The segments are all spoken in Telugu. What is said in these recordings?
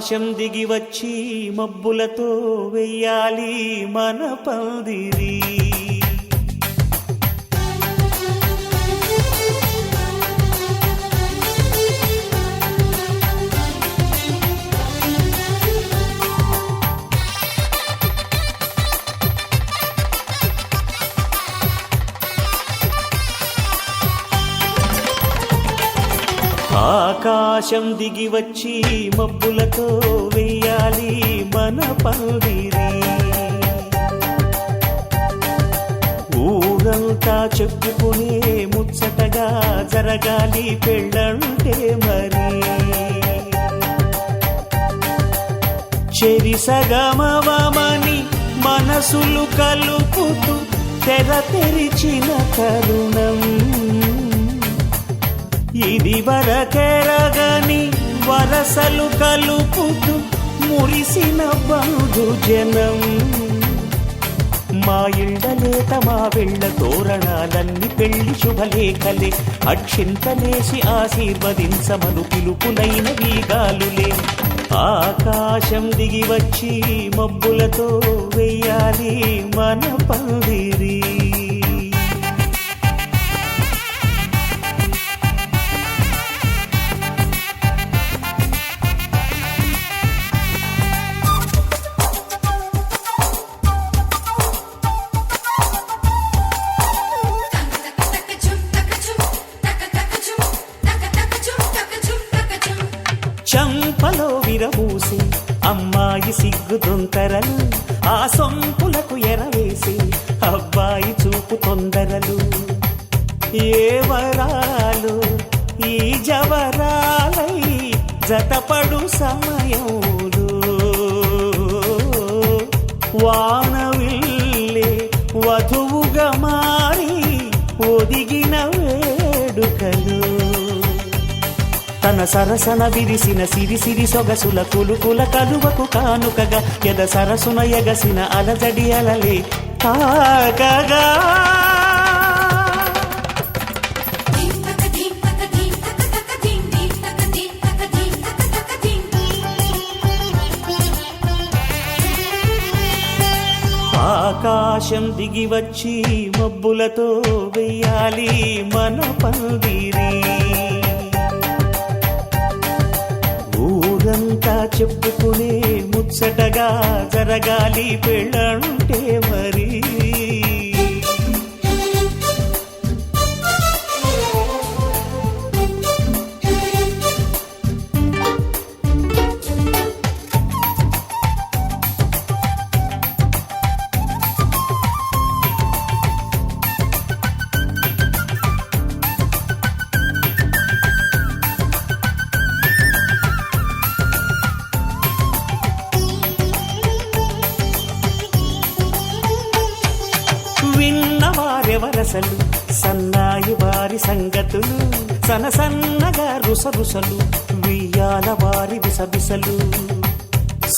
ఆకాశం దిగి వచ్చి మబ్బులతో వెయ్యాలి మన పందిరి. ఆకాశం దిగి వచ్చి మబ్బులతో వెయ్యాలి మన పందిరి. ఊరంతా చెప్పుకునే ముచ్చటగా జరగాలి పెళ్ళంటే మరి. చెరిసగమవమని మనసులు కలుపుతూ తెర తెరిచిన తరుణం ఇది వరకెరగని వరసలు కలుపుతూ మురిసిన బంధుజనం. మా ఇళ్ళలేత మా వెళ్ళ తోరణాలన్నీ పెళ్లి శుభలేఖలే. అక్షింతలేసి ఆశీర్వదించమను పిలుపులైన వీగాలులే. ఆకాశం దిగి వచ్చి మబ్బులతో వెయ్యాలి మన పందిరి. చంపలో విరబూసి అమ్మాయి సిగ్గు దొంతరలు, ఆ సొంపులకు ఎరవేసి అబ్బాయి చూపు తొందరలు. ఏ వరాలు ఈ జవరాలై జతపడు సమయంలో వానవిల్లే వధువుగా మారి ఒదిగిన వేడుకలు. తన సరసన విరిసిన సిరిసిరి సొగసుల కులుకుల కలువకు కానుకగా ఎద సరసున ఎగసిన అలజడి అలలే తాకగా. ఆకాశం దిగి వచ్చి మబ్బులతో వెయ్యాలి మన పందిరి. ఊరంతా చెప్పుకునే ముచ్చటగా జరగాలి పెళ్ళంటే మరి. విన్నవారెవరసలు సన్నాయి వారి సంగతులు, సనసన్నగా రుసరుసలు వియ్యాల వారి విసవిసలు.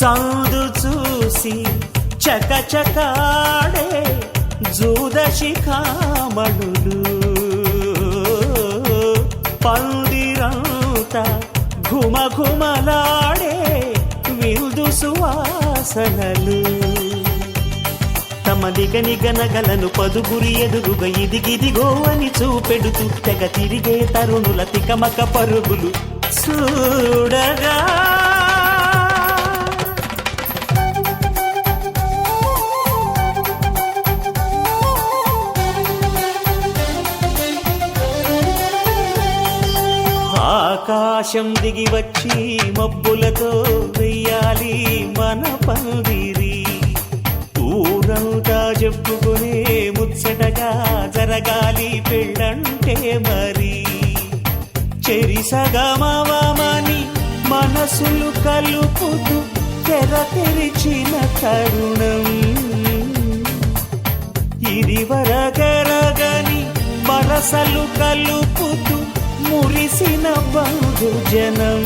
సౌదు చూసి చకచకాడే జూదశిఖామణులు, పందిరంతా ఘుమఘుమలాడే విందు సువాసనలు. తమ నిగనిగనగలను పదుగురి ఎదురుగా ఇదిగిదిగో అని చూపెడుతూ తెగ తిరిగే తరుణుల తికమక పరుగులు చూడగా. ఆకాశం దిగి వచ్చి మబ్బులతో వెయ్యాలి మన పందిరి. ఊరంతా చెప్పుకునే ముచ్చటగా జరగాలి పెళ్ళంటే మరి. చెరిసగమవమని మనసులు కలుపుతూ తెర తెరిచిన తరుణం ఇది వరకెరగని వరసలు కలుపుతూ మురిసిన బంధుజనం.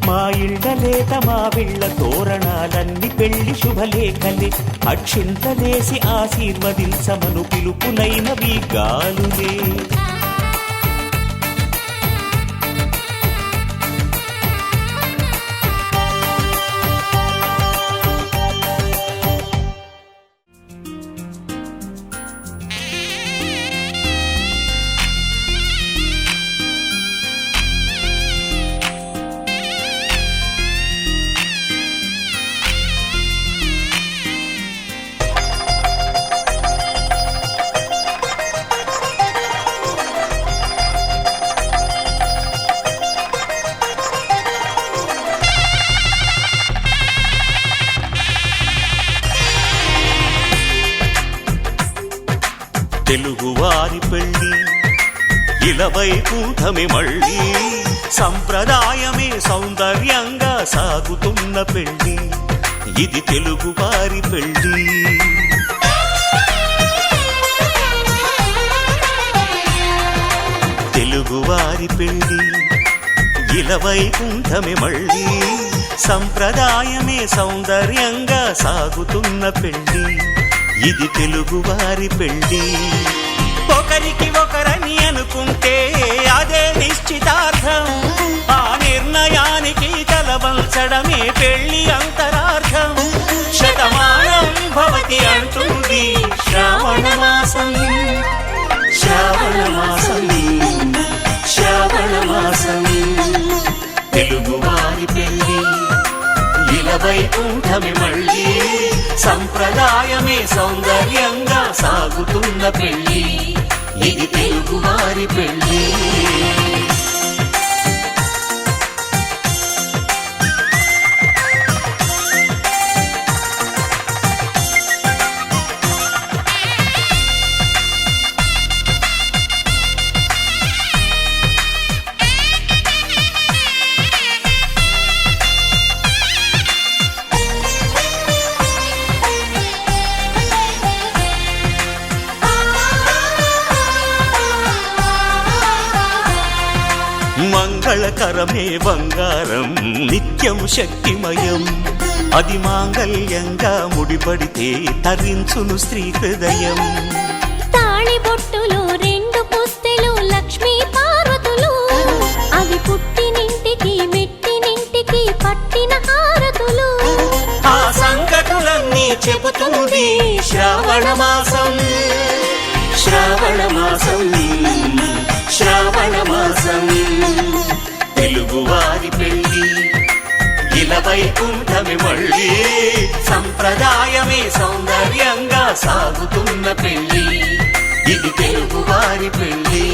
మా ఇళ్ళలేత మా వీళ్ళ తోరణాలన్నీ పెళ్లి శుభలేఖలే. అక్షింతలేసి ఆశీర్వదించమను పిలుపులైనవి గాలులే. తెలుగువారి పెళ్ళి ఇలవైకుంఠమే మళ్ళీ సంప్రదాయమే సౌందర్యంగా సాగుతున్న పెళ్ళి ఇది తెలుగువారి పెళ్ళి తెలుగువారి పెళ్ళి ఇలవైకుంఠమే మళ్ళీ సంప్రదాయమే సౌందర్యంగా సాగుతున్న పెళ్ళి ఇది తెలుగువారి పెళ్ళి ఒకరికి ఒకరని అనుకుంటే అదే నిశ్చితార్థం ఆ నిర్ణయానికి తలవంచడమే పెళ్లి అంతరార్థం శతమానం భవతి అంటుంది శ్రావణ మాసం శ్రావణ మాసం శ్రావణ మాసం తెలుగువారి పెళ్ళి ఇలవైకుంఠమే మళ్ళీ సంప్రదాయమే సౌందర్యంగా సాగుతున్న పెళ్ళి ఇది తెలుగువారి పెళ్ళి మంగళకరమే బంగారం నిత్యం శక్తిమయం అది మాంగళ్యంగా ముడిపడితే తరించును స్త్రీ హృదయం తాళిబొట్టులో రెండు పుస్తెలు లక్ష్మీ పార్వతులు అవి పుట్టినింటికి మెట్టినింటికి పట్టిన హారతులు ఆ సంగతులన్నీ చెబుతుంది శ్రావణ మాసం శ్రావణ మాసం శ్రావణ మాసం తెలుగువారి పెళ్ళి ఇలవైకుంఠమే మళ్ళీ సంప్రదాయమే సౌందర్యంగా సాగుతున్న పెళ్ళి ఇది తెలుగువారి పెళ్ళి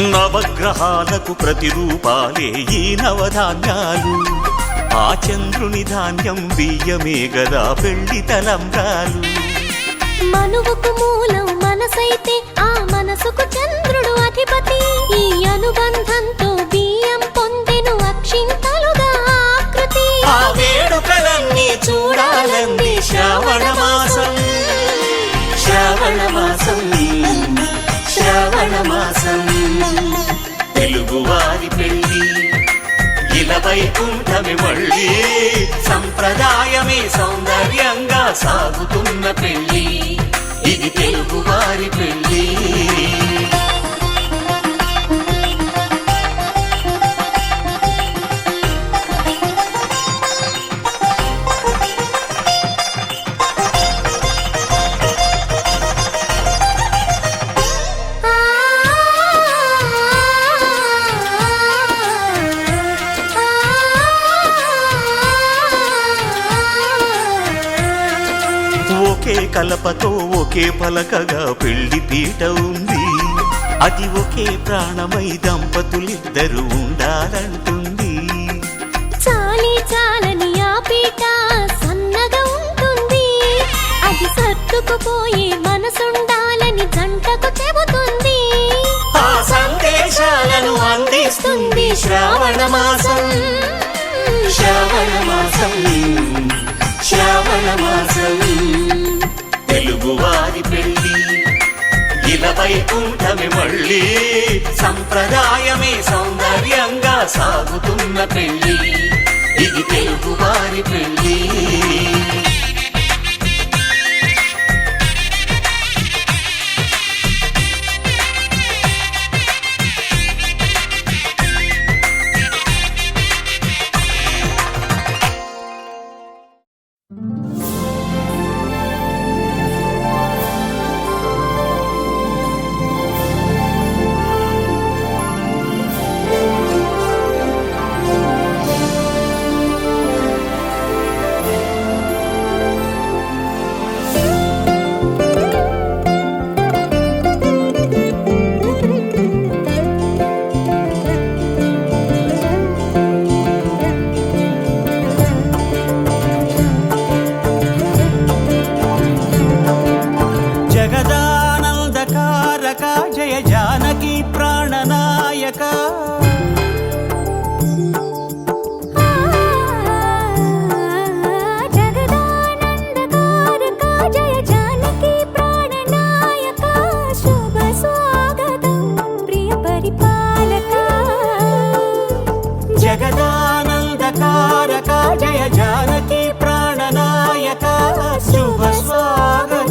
నవగ్రహాలకు ప్రతిరూపాలే ఈ నవధాన్యాలు ఆ చంద్రుని ధాన్యం బియ్యమే గదా పెళ్లి తలంబ్రాలు మనువుకు మూలం మనసైతే ఆ మనసుకు చంద్రుడు అధిపతి ఈ అనుబంధంతో బియ్యం పొందెను అక్షింతలుగా ఆకృతి ఆ వేడుకలన్నీ చూడాలంది శ్రావణ మాసం శ్రావణ మాసం శ్రావణ మాసం తెలుగువారి పెళ్ళి ఇలవైకుంఠమే మళ్ళీ సంప్రదాయమే సౌందర్యంగా సాగుతున్న పెళ్ళి ఇది తెలుగువారి పెళ్ళి ఒకే కలపతో ఒకే పలకగా పెళ్లి పీట ఉంది అది ఒకే ప్రాణమై దంపతులిద్దరు ఉండాలంటుంది చాలి చాలని ఆ పీట సన్నగా ఉంటుంది అది సర్దుకుపోయే మనసుండాలని జంటకు చెబుతుంది ఆ సందేశాలను అందిస్తుంది శ్రావణ మాసం శ్రావణ మాసం శ్రావణ మాసం తెలుగువారి పెళ్ళి ఇలవైకుంఠమే మళ్ళీ సంప్రదాయమే సౌందర్యంగా సాగుతున్న పెళ్ళి ఇది తెలుగువారి పెళ్ళి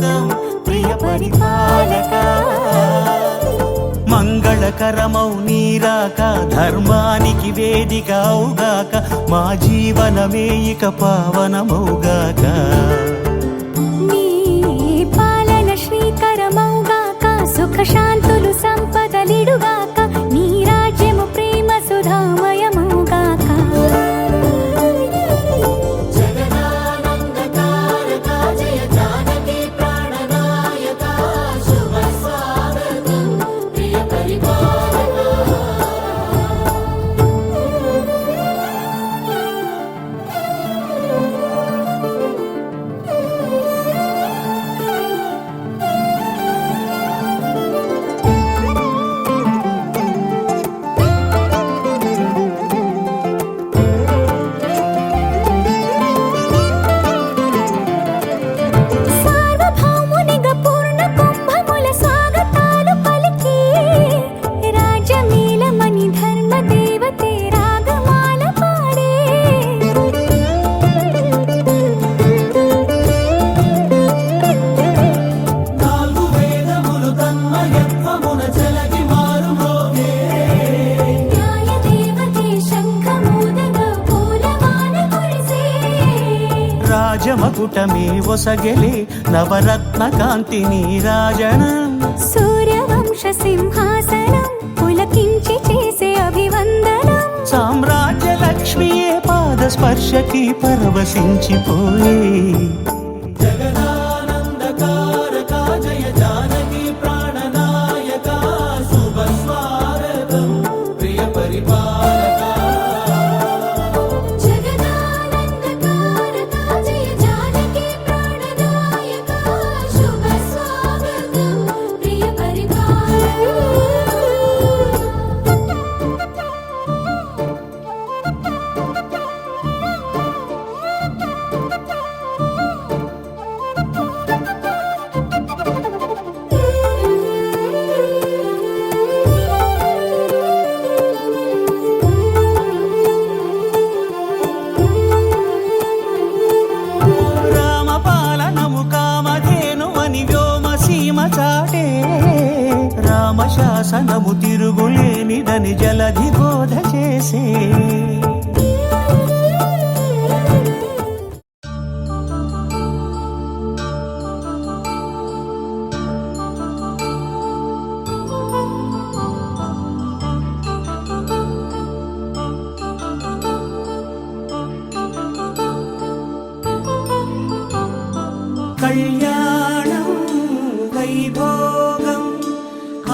సౌభాగ్యం ప్రియ పరిపాలక. మంగళకరమౌ నీరాక ధర్మానికి వేదిక అవుగాక, మా జీవనమే ఇక పావనమౌగాక. నీ పాలన శ్రీకరమౌగాక, సుఖ శాంతులు సంపదలిడుగాక, నీ రాజ్యము ప్రేమ సుధామయమౌగాక. రాజమకుటమే ఒసగెలే నవరత్న కాంతి నీరాజనం. సూర్యవంశ సింహాసనం పులకించి చేసే అభివందనం. సామ్రాజ్య లక్ష్మియే పాద స్పర్శకి పరవశించిపోయే. జగదానందకారక జయ జానకి ప్రాణనాయక, శుభ స్వాగతం ప్రియ పరిపాలక. రామశాసనము తిరుగులేనిదని జలధి బోధ చేసే. కళ్యాణం వైభోగం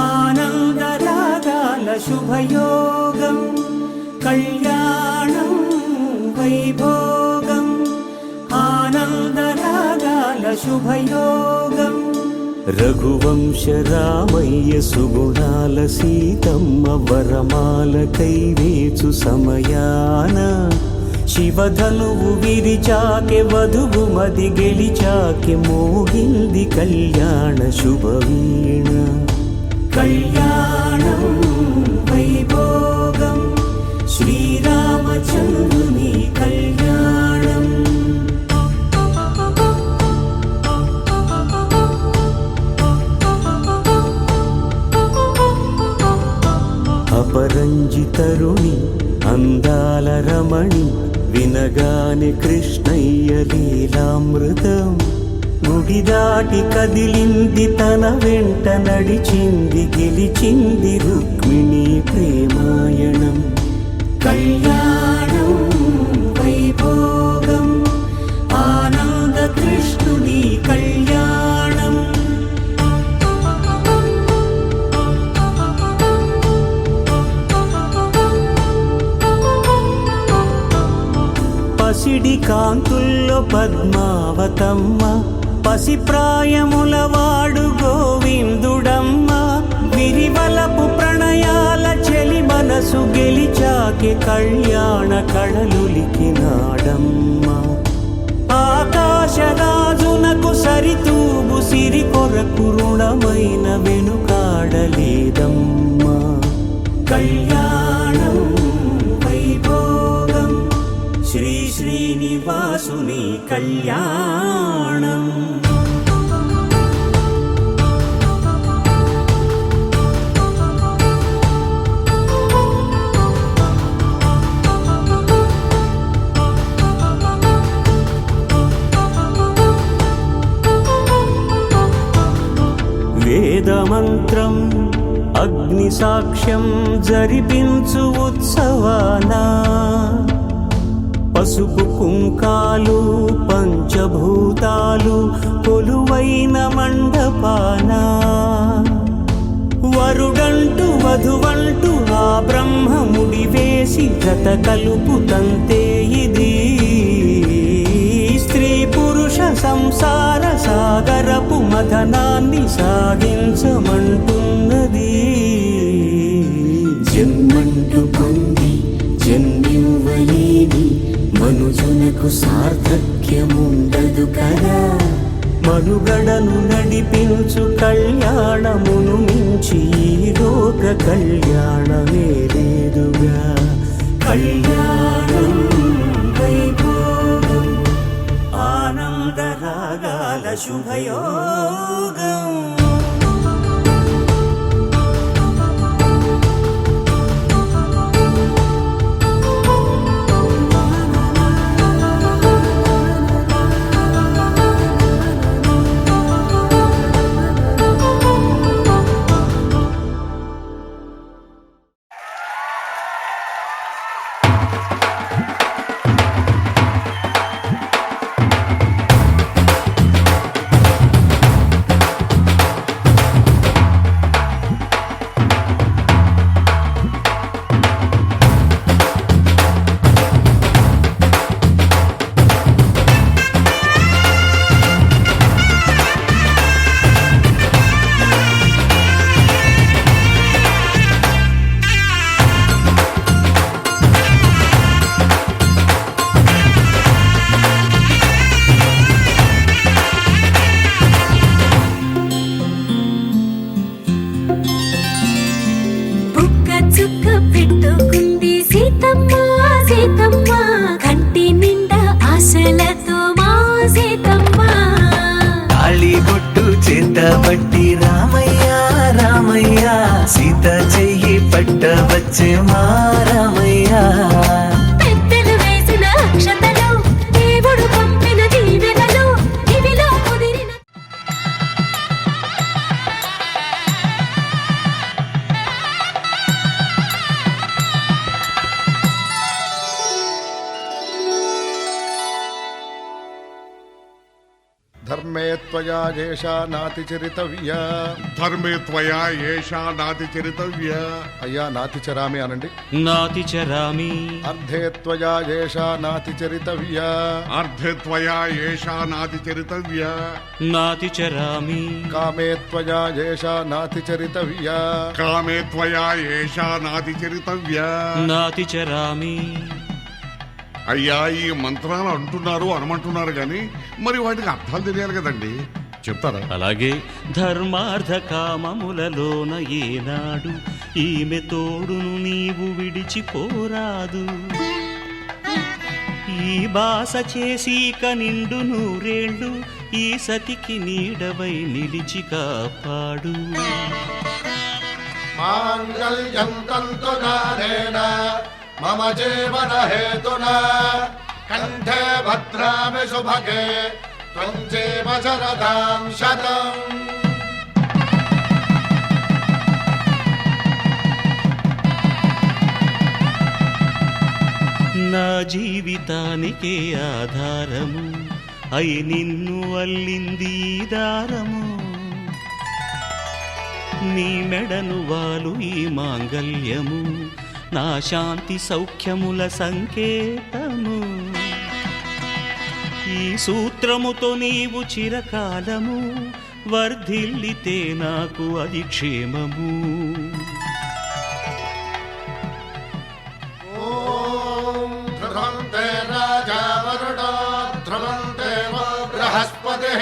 ఆనందరాగాల శుభయోగం. కళ్యాణం వైభోగం ఆనందరాగాల శుభయోగం. రఘువంశ రామయ్య సుగుణాల సీతమ్మ వరమాల కైవేచు సమయాన, శివధనువు విరిచాకె వధువు మది గెలిచాకె మోగింది కళ్యాణ శుభవీణ. కళ్యాణం వైభోగం శ్రీరామచంద్రుని కళ్యాణం. అపరంజి తరుణి అందాల రమణి, వినగానే కృష్ణయ్య లీలామృతం. గుడి దాటి కదిలింది తన వెంట నడిచింది, గెలిచింది రుక్మిణి ప్రేమాయణం. కళ్యాణం వైభోగం ఆనంద కృష్ణుని కళ్యాణం. పసిడి కాంతుల్లో పద్మావతమ్మ, పసిప్రాయముల వాడు గోవిందుడమ్మ. విరివలపు ప్రణయాల చెలి మనసు గెలిచాకే కళ్యాణ కళలులికినాడమ్మ. ఆకాశరాజునకు సరితూగు సిరి కొరకు రుణమైన వెనుకాడలేదమ్మా. కళ్యాణం వైభోగం శ్రీ శ్రీనివాసుని కళ్యాణం. మంత్రం అగ్ని సాక్ష్యం జరిపించు ఉత్సవాన పసుపు కుంకాలు పంచభూతాలు కొలువైన మండపాన వరుడంటూ వధువంటూ ఆ బ్రహ్మముడి వేసి జత కలుపు తంతే ఇది స్త్రీ పురుష సంసార సాగరపు మథనాన్ని సాగించమంటున్నది. జన్మంటూ పొంది జన్మివ్వలేని మనుజునకు సార్థక్యముండదు కదా. మనుగడను నడిపించు కళ్యాణమును మించి ఈ లోక కళ్యాణమే లేదుగా. కళ్యాణం వైభోగం ఆనందరాగాల శుభయోగం. పట్టి రామయ్య రామయ్య సీత చెయ్యి పట్ట వచ్చే మా రామయ్య. పెద్దలు వేసిన అక్షతలు దేవుడు పంపిన దీవెనలు ఇవిలో కుదిరిన ధర్మే త్వయా ఏషా నాతి చరితవ్య. ధర్మే త్వయా ఏషా నాతి చరితవ్య. అయ్యా నాతి చరామి అనండి. నాతి చరామి. అర్ధే త్వయా ఏషా నాతి చరితవ్య. అర్ధే త్వయా ఏషా నాతి చరితవ్య. నాతి చరామి. కామే త్వయా ఏషా నాతి చరితవ్య. కామే త్వయా ఏషా నాతి చరితవ్య. నాతి చరామి. అయ్యా ఈ మంత్రాలు అంటున్నారు అనమంటున్నారు గాని మరి వాటికి అర్థాలు తెలియాలి కదండి, చెప్తారా? అలాగే ధర్మార్థ కామములలోన ఏనాడు ఈమె తోడును నీవు విడిచిపోరాదు. ఈ బాస చేసి నిండు నూరేళ్ళు ఈ సతికి నీడవై నిలిచి కాపాడు. మాంగళ్యం తంతునానేన మమ జీవన హేతునా కంఠే భద్రామి శుభగే త్వం జీవ శరదాం శతం. నా జీవితానికే ఆధారము అయి నిన్ను అల్లింది దారము. నీ మెడను వాలు ఈ మాంగల్యము నా శాంతి సౌఖ్యముల సంకేతము. ఈ సూత్రముతో నీవు చిరకాలము వర్ధిల్లితే నాకు అది క్షేమము. ఓం ధ్రువంతే రాజా వరుణో ధ్రువంతే బృహస్పతిః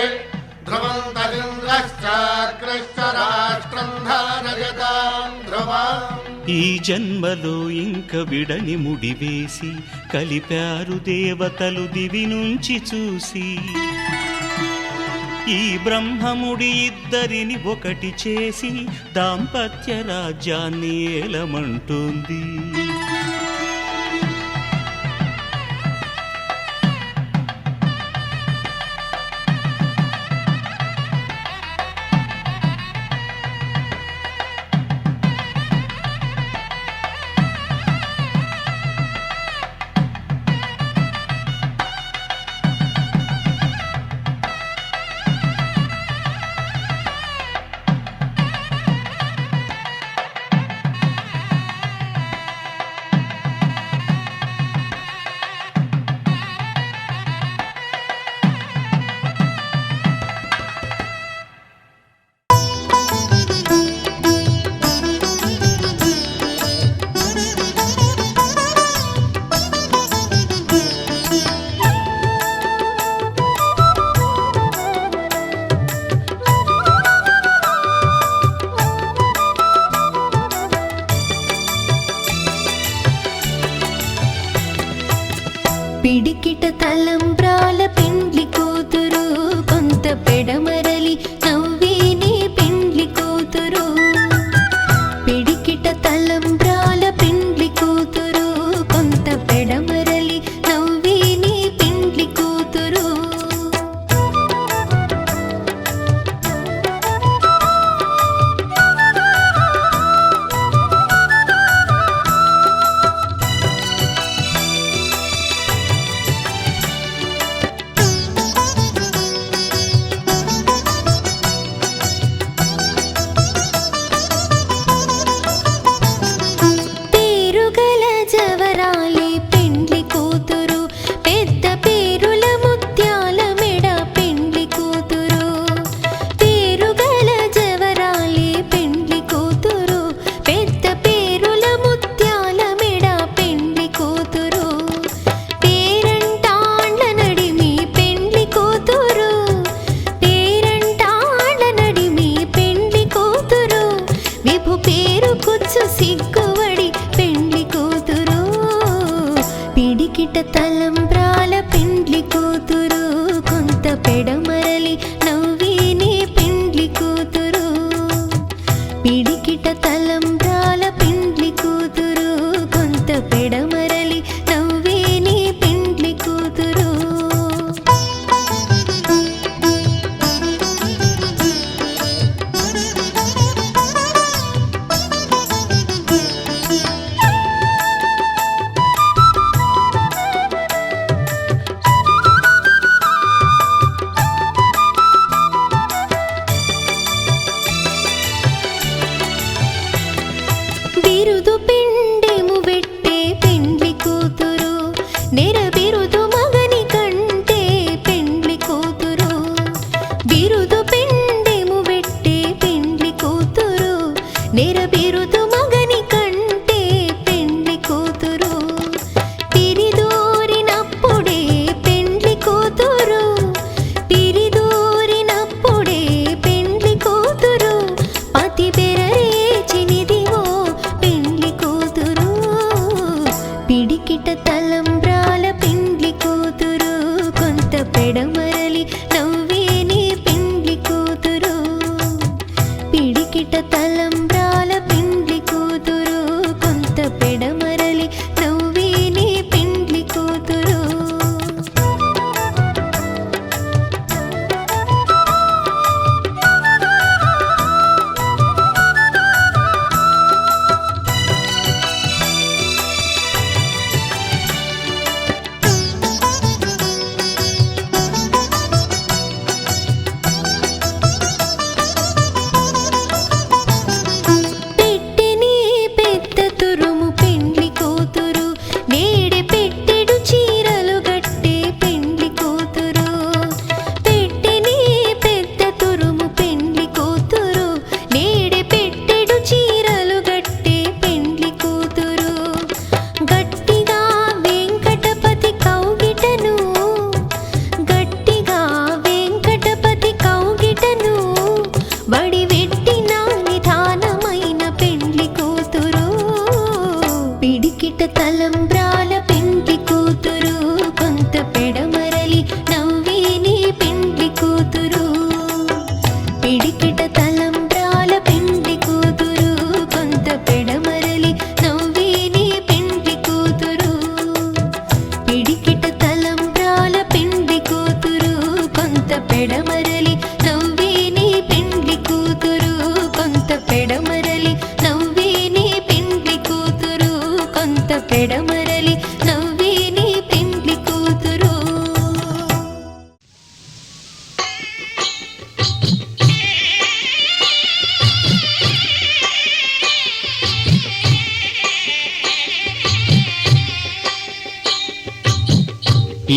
ధ్రువంతరింద్రశ్చాగ్రశ్చ రాష్ట్రం ధారయతాం ధ్రువం. ఈ జన్మలో ఇంక విడని ముడివేసి కలిపారు దేవతలు దివి నుంచి చూసి. ఈ బ్రహ్మముడి ఇద్దరిని ఒకటి చేసి దాంపత్య రాజ్యాన్ని ఏలమంటుంది.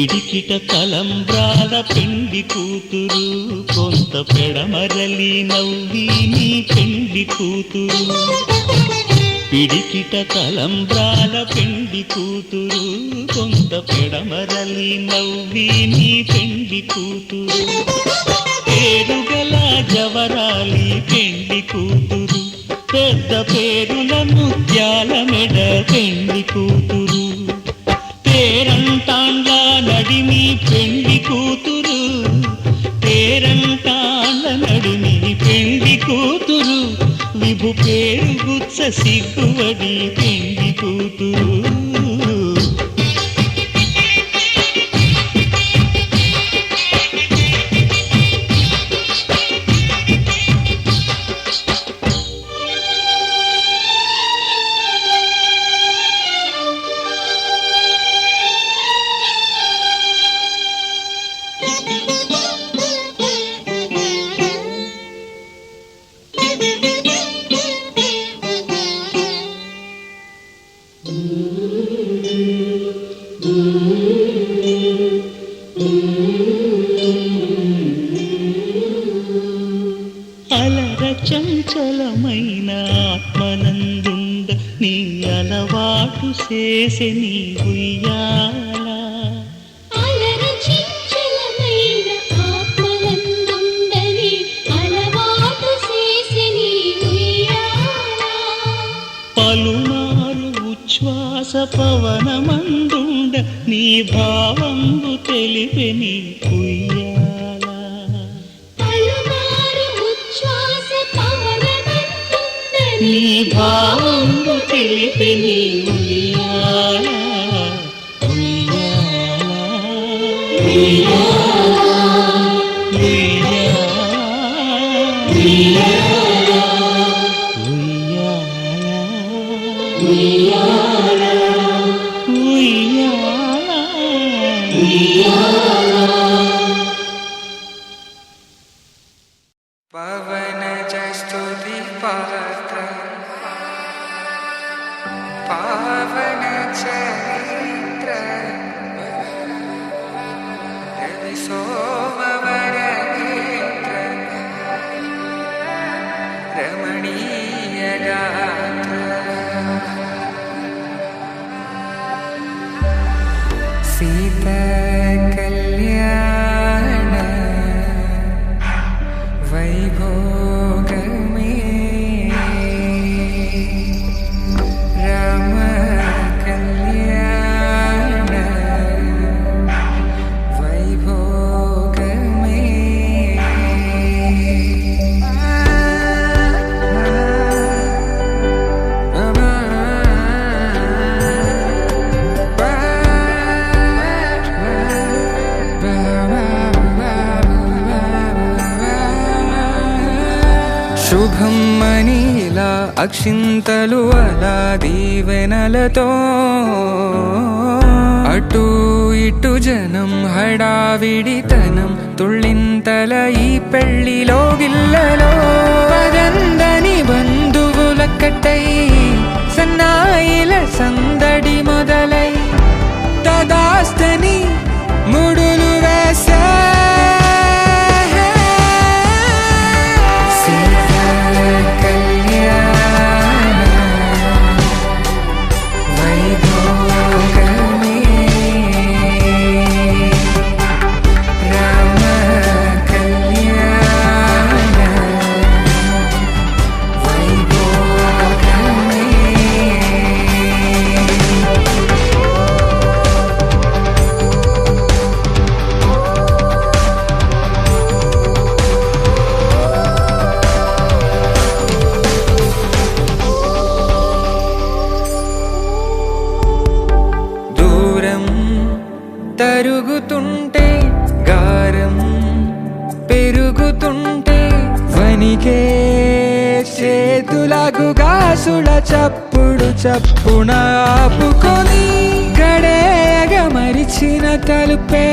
పిడికిట తలంబ్రాల పెండి కూతురు కొంత పెడమరలి నవ్వి నీ పెండి కూతురు పిడికిట తలంబ్రాల పెండి కూతురు కొంత పెడమరలి నవ్వి నీ పెండి కూతురు పేరుగల జవరాలి పెండి కూతురు పెద్ద పేరుల ముత్యాల మెడ పెండి కూతురు పేరంటాండ్ల నడిమి పెండి కూతురు పేరంటాండ్ల నడిమి పెండి కూతురు విభు పేరు గుచ్చ సిగ్గువడి పెండి కూతురు అలర చంచలమైన ఆత్మనందుండ నీ అలవాటు చేసే నీ ఉయ్యాల అలర చంచలమైన ఆత్మనందుండని అలవాటు చేసే నీ ఉయ్యాల పలుమారు ఉచ్ఛ్వాస పవనమందుండ నీ భావంబు తెలిపే నీ ఉయ్యాల పలుమారు ఉచ్ఛ్వాస పవనమందుండని నీ భావంబు తెలిపే నీ ఉయ్యాల పవన స్తుతి పాత్ర పావన చరిత్ర రవి సోమవర నేత్ర రమణీయ గాత్ర సీత కళ్యాణ వైభోగమే రామ కళ్యాణ వైభోగమే శుభం మనీలా అక్షింతలు అలా దీవెనలతో అటు ఇటు జనం హడావిడితనం తుళ్ళింతల ఈ పెళ్లిలో గిల్లలో పదందని బంధువులక్కటై సన్నాయిల సందడి మొదలై తదాస్తని ముడులు వేసే తరుగుతుంటే గారం పెరుగుతుంటే వనికే చేతులకు గాసుల చప్పుడు చప్పున ఆపుకొని గడేగ మరిచిన తలుపే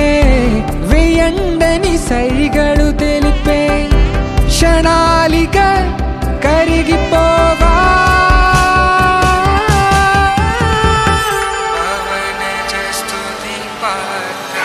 వెయ్యండని సైగడు తెలిపే క్షణాలిక కరిగిపోవా పవన స్తుతి పాత్ర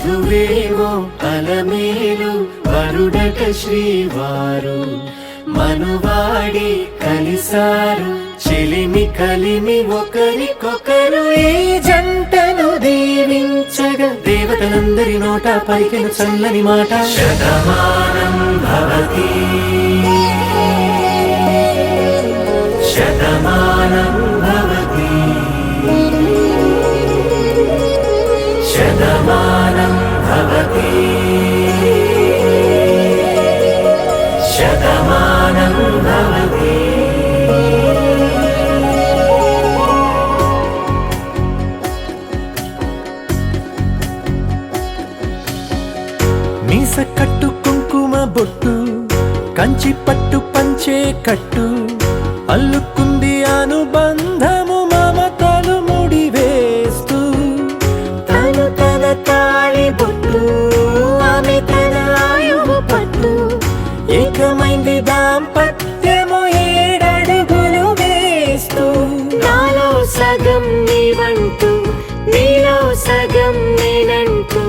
వధువేవో అలమేలు వరుడట శ్రీవారు మనువాడి కలిసారు చెలిమి కలిమి ఒకరికొకరు ఈ జంటను దీవించగా దేవతలందరి నోట పలికిన చల్లని మాట శతమానం భవతి శతమానం భవతి శతమానం భవతి శతమానం భవతి. మీస కట్టు కుంకుమ బొట్టు కంచి పట్టు పంచే కట్టు అల్లుకుంది అనుబంధము మమతలు ముడివేస్తూ తను తన తాళి బొట్టు ఆమె తన ఆయువు పట్టు ఏకమైంది దాంపత్యము 7 అడుగులు వేస్తూ నాలో సగం నీవంటూ నీలో సగం నేనంటూ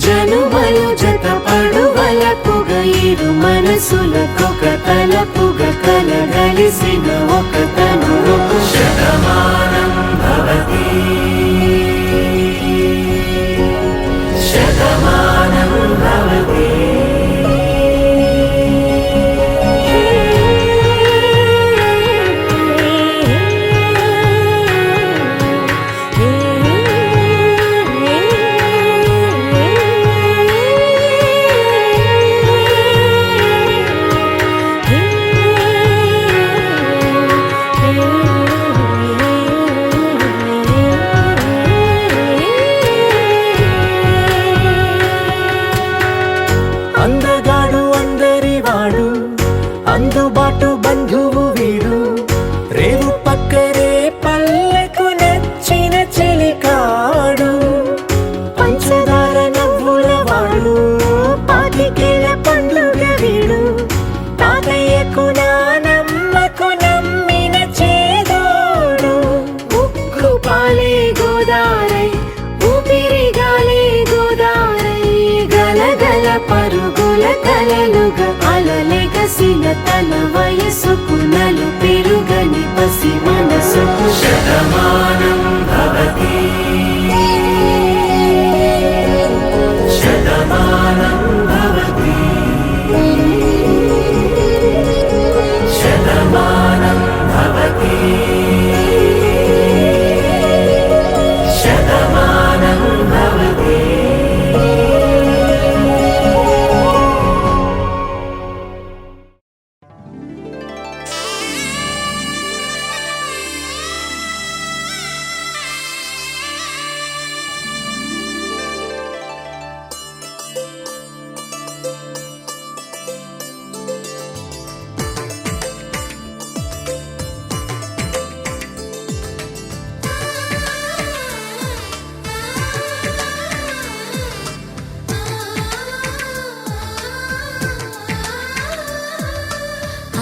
జనుమలు జత పడువలపుగ 7 మనసులకొక తలపుగ కలగలిసిన ఒక తను శతమానం భవతి శతమానం భవతి. అందగాడు అందరివాడు అందుబాటు బంధువు వీడు రేవు పక్కరే పల్లెకు నచ్చిన చెలికాడు పంచదార నవ్వుల వాడు 25 పండుగ వీడు తాతయ్యకు నానమ్మకు నమ్మిన చేదోడు ఉక్కు పాలే గోదారై ఊపిరిగాలే గోదారై గలగల పరుగుల కలలుగా అలలెగసిన తన వయసుకు నలు పెరుగని పసి మనసుకు శతమానం భవతి శతమానం భవతి శతమానం భవతి శతమానం భవతి.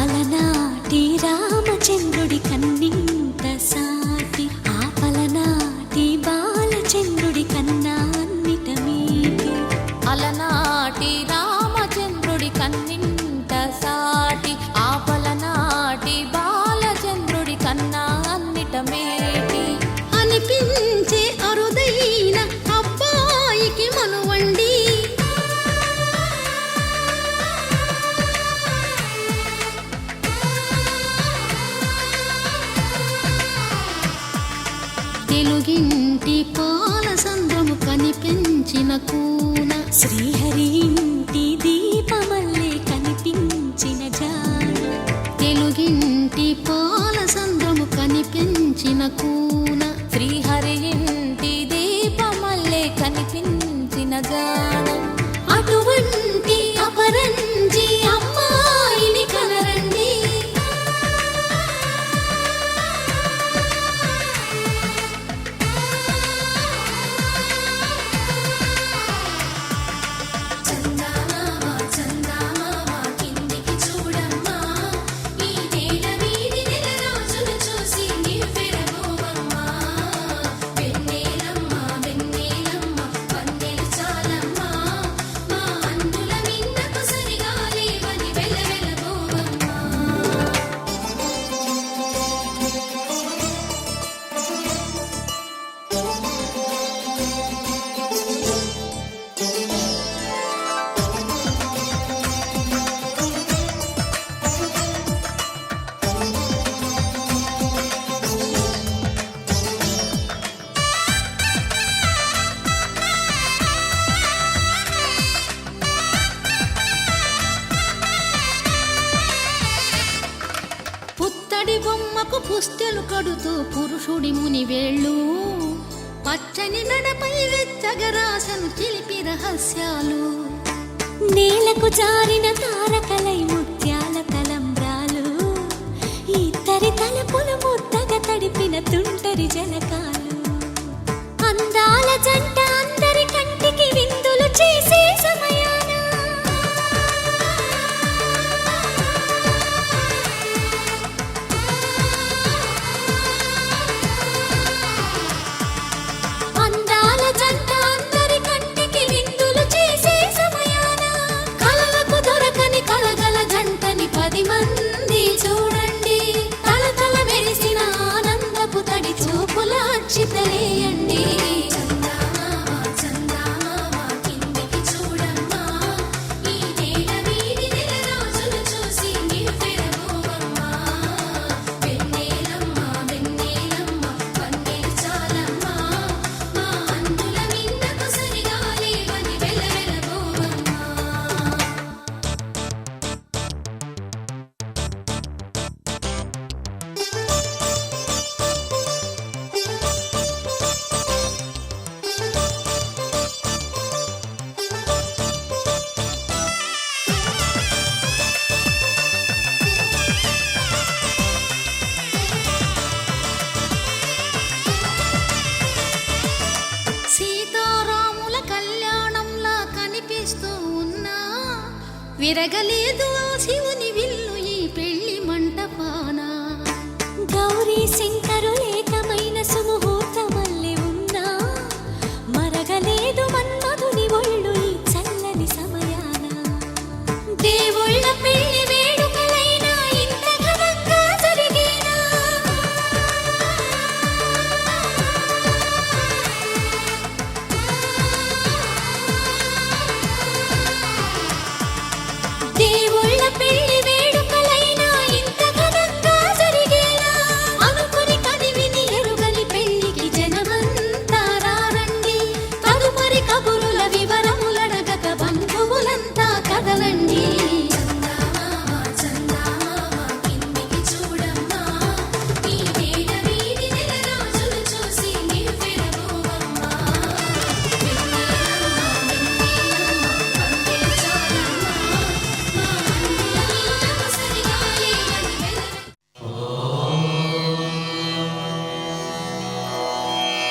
అలనాటి రామచంద్రుడి కన్నింత సాటి ఆపలనాటి బాలచంద్రుడి కన్నా అన్నిట మీటి అలనాటి రామచంద్రుడి కన్నింట సాటి ఆపలనాటి బాలచంద్రుడి కన్నా అన్నిట మేటి అనిపించే అరుదైన అబ్బాయికి మనువండి తెలుగింటి పాల సంద్రము కనిపించిన కూన శ్రీహరి ఇంటి దీపమల్లే కనిపించిన జాడ తెలుగింటి పాల సంద్రము కనిపించిన కూన శ్రీహరి ఇంటి దీపమల్లే కనిపించిన జాడ అటువంటి అపరంజి అమ్మాయిని కనరండి ఈ పుత్తడి బొమ్మకు పుస్తెలు కడుతూ పురుషుడి ముని వేళ్ళు పచ్చని మెడపై వెచ్చగరాసను చిలిపి రహస్యాలు నేలకు జారిన తారకలై ముత్యాల తలంబ్రాలు ఇద్దరి తలపులు ముద్దగా తడిపిన తుంటరి జలకాలు అందాల జంట అందరి కంటికి విందులు చేసే సమయాన అందాల జంట అందరి కంటికి విందులు చేసే సమయాన కలలకు దొరకని కలగల జంటని 10 మంది చూడండి తలతల మెరిసిన ఆనందపు తడి చూపుల అక్షితలేయండి సీతారాముల కళ్యాణంలా కనిపిస్తూ ఉన్నా విరగలేదు ఆ శివుని విల్లు ఈ పెళ్లి మంటపాన గౌరీ శంకరు ఏకమైన సుముహూర్తమల్లె ఉన్నా మరగలేదు మన్మధుని ఒళ్ళు ఈ చల్లని సమయాన దేవుళ్ళ పెళ్లి వేడుకలైనా ఇంత ఘనంగా జరిగేనా దేవుళ్ళ పెళ్లి వేడుకలైనా ఇంత ఘనంగా జరిగేనా అనుకుని కదివిని ఎరుగని పెళ్లికి జనమంతా రారండి తదుపరి కబురుల వివరములడగక బంధువులంతా కదలండి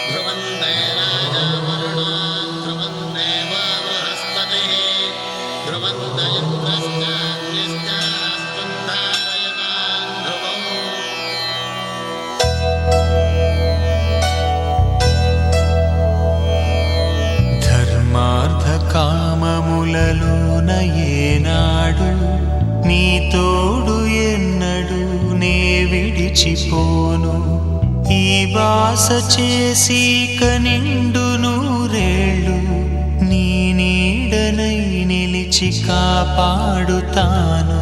ధ్రువం దేవాజావరుణో ధ్రువం దేవా బృహస్పతిః ధ్రువం దయంద్రశ్చాగ్నిశ్చాస్తం ధారయతాం ధ్రువం. ధర్మార్థ కామములలోన ఏనాడు నీ తోడు ఎన్నడు నే విడిచిపోను ఈ వాస చేసి కనిండు నూరేళ్ళు నీ నీడనై నిలిచి కాపాడుతాను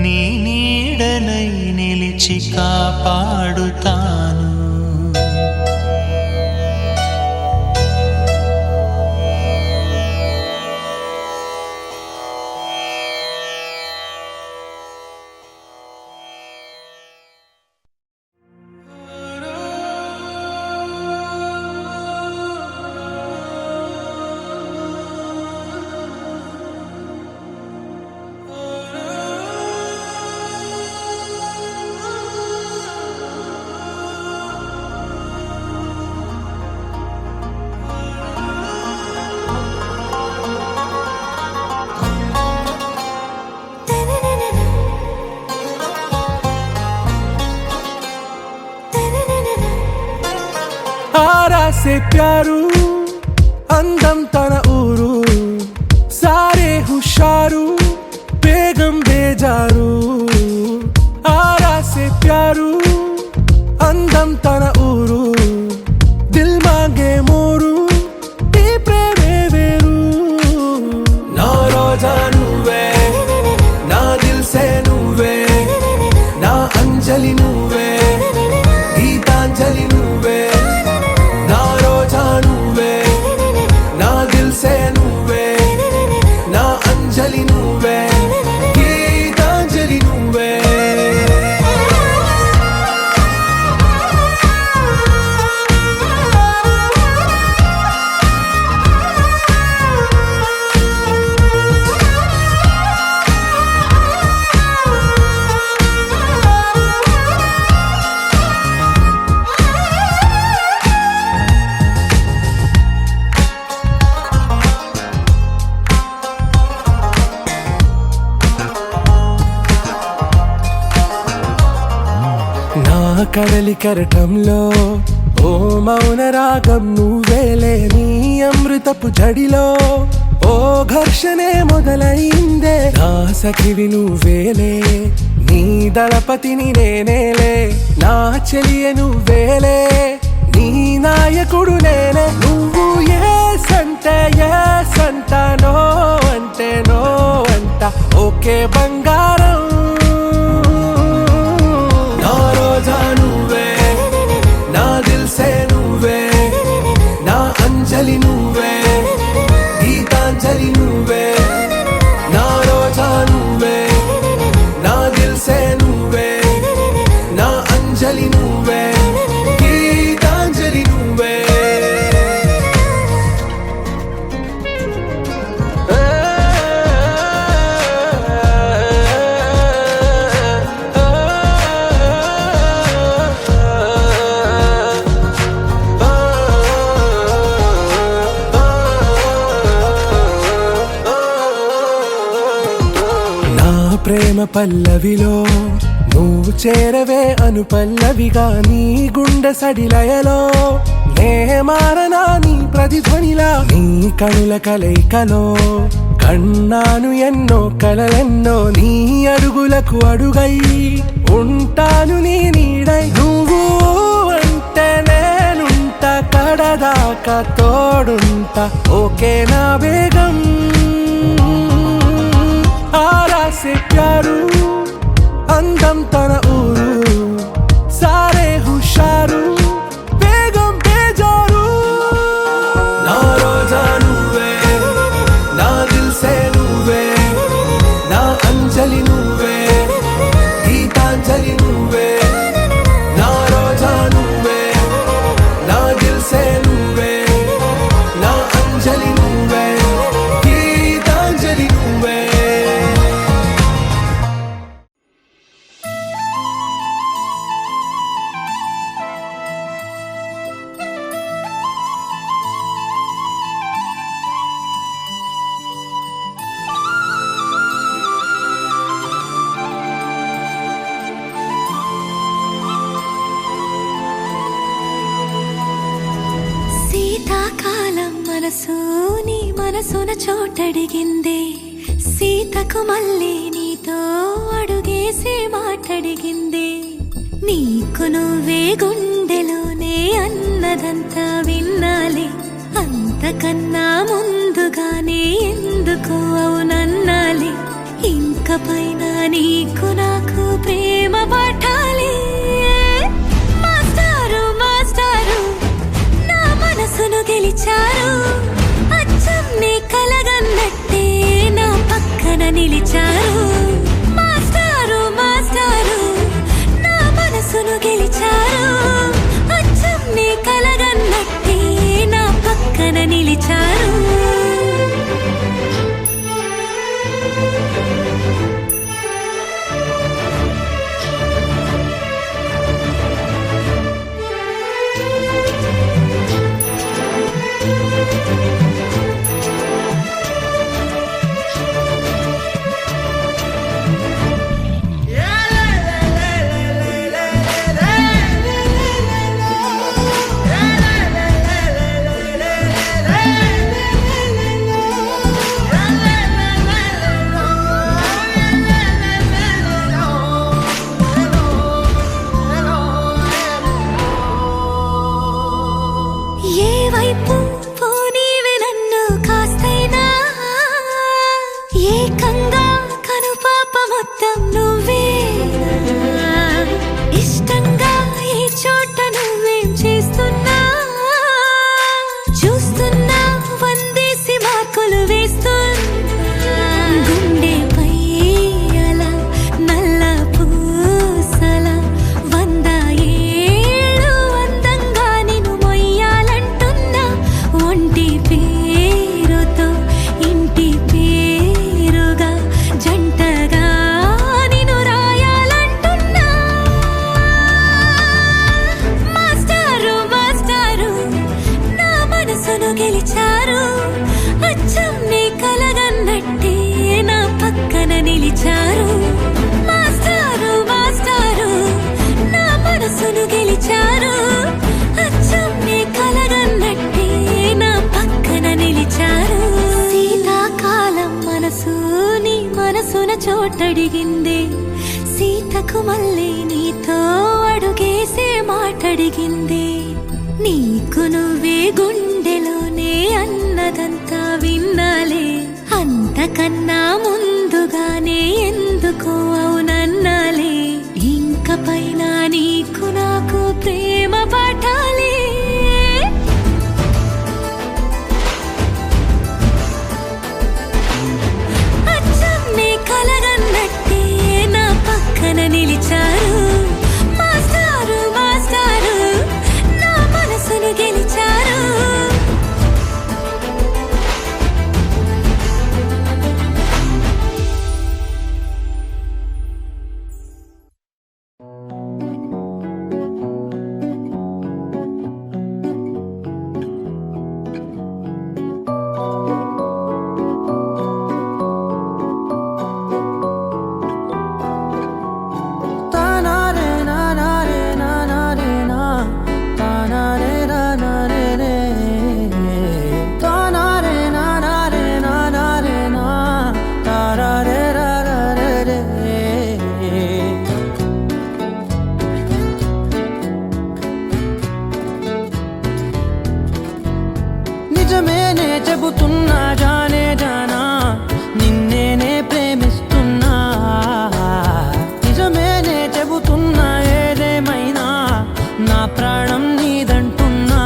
నీ నీడనై నిలిచి కాపాడుతాను. से प्यारू అందం తన ఊరు సారే హుషారు బేగం బేజారు ఆరా సే ప్యారు అందం తన ఊరు దిల్ మాంగే మోరు ఈ ప్రేమే వేరు నా రోజా నువ్వే నా దిల్ సే నువ్వే నా అంజలి నువ్వే గీతాంజలి నువ్వే నా రోజా నువ్వే నా దిల్ సే నువ్వే నా అంజలి నువ్వే గీతాంజలి నువ్వే కడలి కెరటంలో ఓ మౌన రాగం నువ్వేలే, నీ అమృతపు జడిలో ఓ ఘర్షణే మొదలైందే, నా సఖివి నువ్వేలే, నీ దళపతిని నేనేలే, నా చెలియ నువ్వేలే, నీ నాయకుడు నేనే. నువ్వు ఏ సంట నో అంటే నో అంట, ఓకే బంగారం. నా రోజా నువ్వే, నా దిల్సే నువ్వే, నా అంజలి నువ్వే, గీతాంజలి నువ్వే. నా రోజా నువ్వే, నా దిల్సే నువ్వే, నా అంజలి నువ్వే, గీతాంజలి నువ్వే. నా ప్రేమ పల్లవిలో నువ్వు చేరవే అను పల్లవిగా, నీ గుండె సడిలయలో నే మారనా నీ ప్రతిధ్వనిలా. నీ కనుల కలయికలో కన్నాను ఎన్నో కలలెన్నో, నీ అడుగులకు అడుగై ఉంటాను నీ నీడై. నువ్వు అంటే నేనుంట కడదాకా తోడుంటా, ఓకే నా బేగం. ఆరా సే ప్యారు అందం తన ఊరు, సారే హుషారు బేగం బేజారు. నా రోజా నువ్వే, నా దిల్సే నువ్వే, నా అంజలి నువ్వే, గీతాంజలి నువ్వే. నా రోజా నువ్వే, నా దిల్సే నువ్వే, నా అంజలి నువ్వే, గీతాంజలి నువ్వే. శీతాకాలం మనసు నీ మనసున చోటడిగిందే, సీతకు మళ్ళీ నీతో అడుగేసి మాటడిగిందే. నీకు నువ్వే గుండెలోనే అన్నదంతా విన్నాలే, అంతకన్నా ముందుగానే ఎందుకు అవునన్నాలే. ఇంక పైన నీకు నాకు ప్రేమ పాఠాలే. మాస్టారు మాస్టారు నా మనసును గెలిచారు, అచ్చం నీ కలగన్నట్టే నా పక్కన నిలిచారు. మాస్టారు మాస్టారు నా మనసును గెలిచారు, అచ్చం నీ కలగన్నట్టే నా పక్కన నిలిచారు. దిక్కుమల్లే నీతో అడుగేసే మాటడిగింది. నీకు నువ్వే గుండెలోనే అన్నదంతా విన్నాలే. అంతకన్నా ముందుగానే ఎందుకో అవునన్నాలే. ఇంక పైన నీకు నాకు ప్రేమ పాఠాలే. అచ్చమ్మే కలగన్నట్టే నా పక్కన నిలిచారు. మాస్టారు మాస్టారు నా మనసును గెలిచారు. నిజమేనే చెబుతున్నా జానే జానా నిన్నేనే ప్రేమిస్తున్నా. నిజమేనే చెబుతున్నా ఏదేమైనా నా ప్రాణం నీదంటున్నా.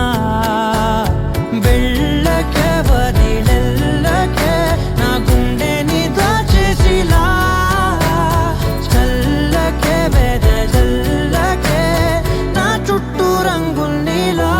వెళ్ళకే వదిలెల్లకే నా గుండెని దాచేసిలా. చల్లకే వెదజల్లకే నా చుట్టూ రంగుల్నిలా.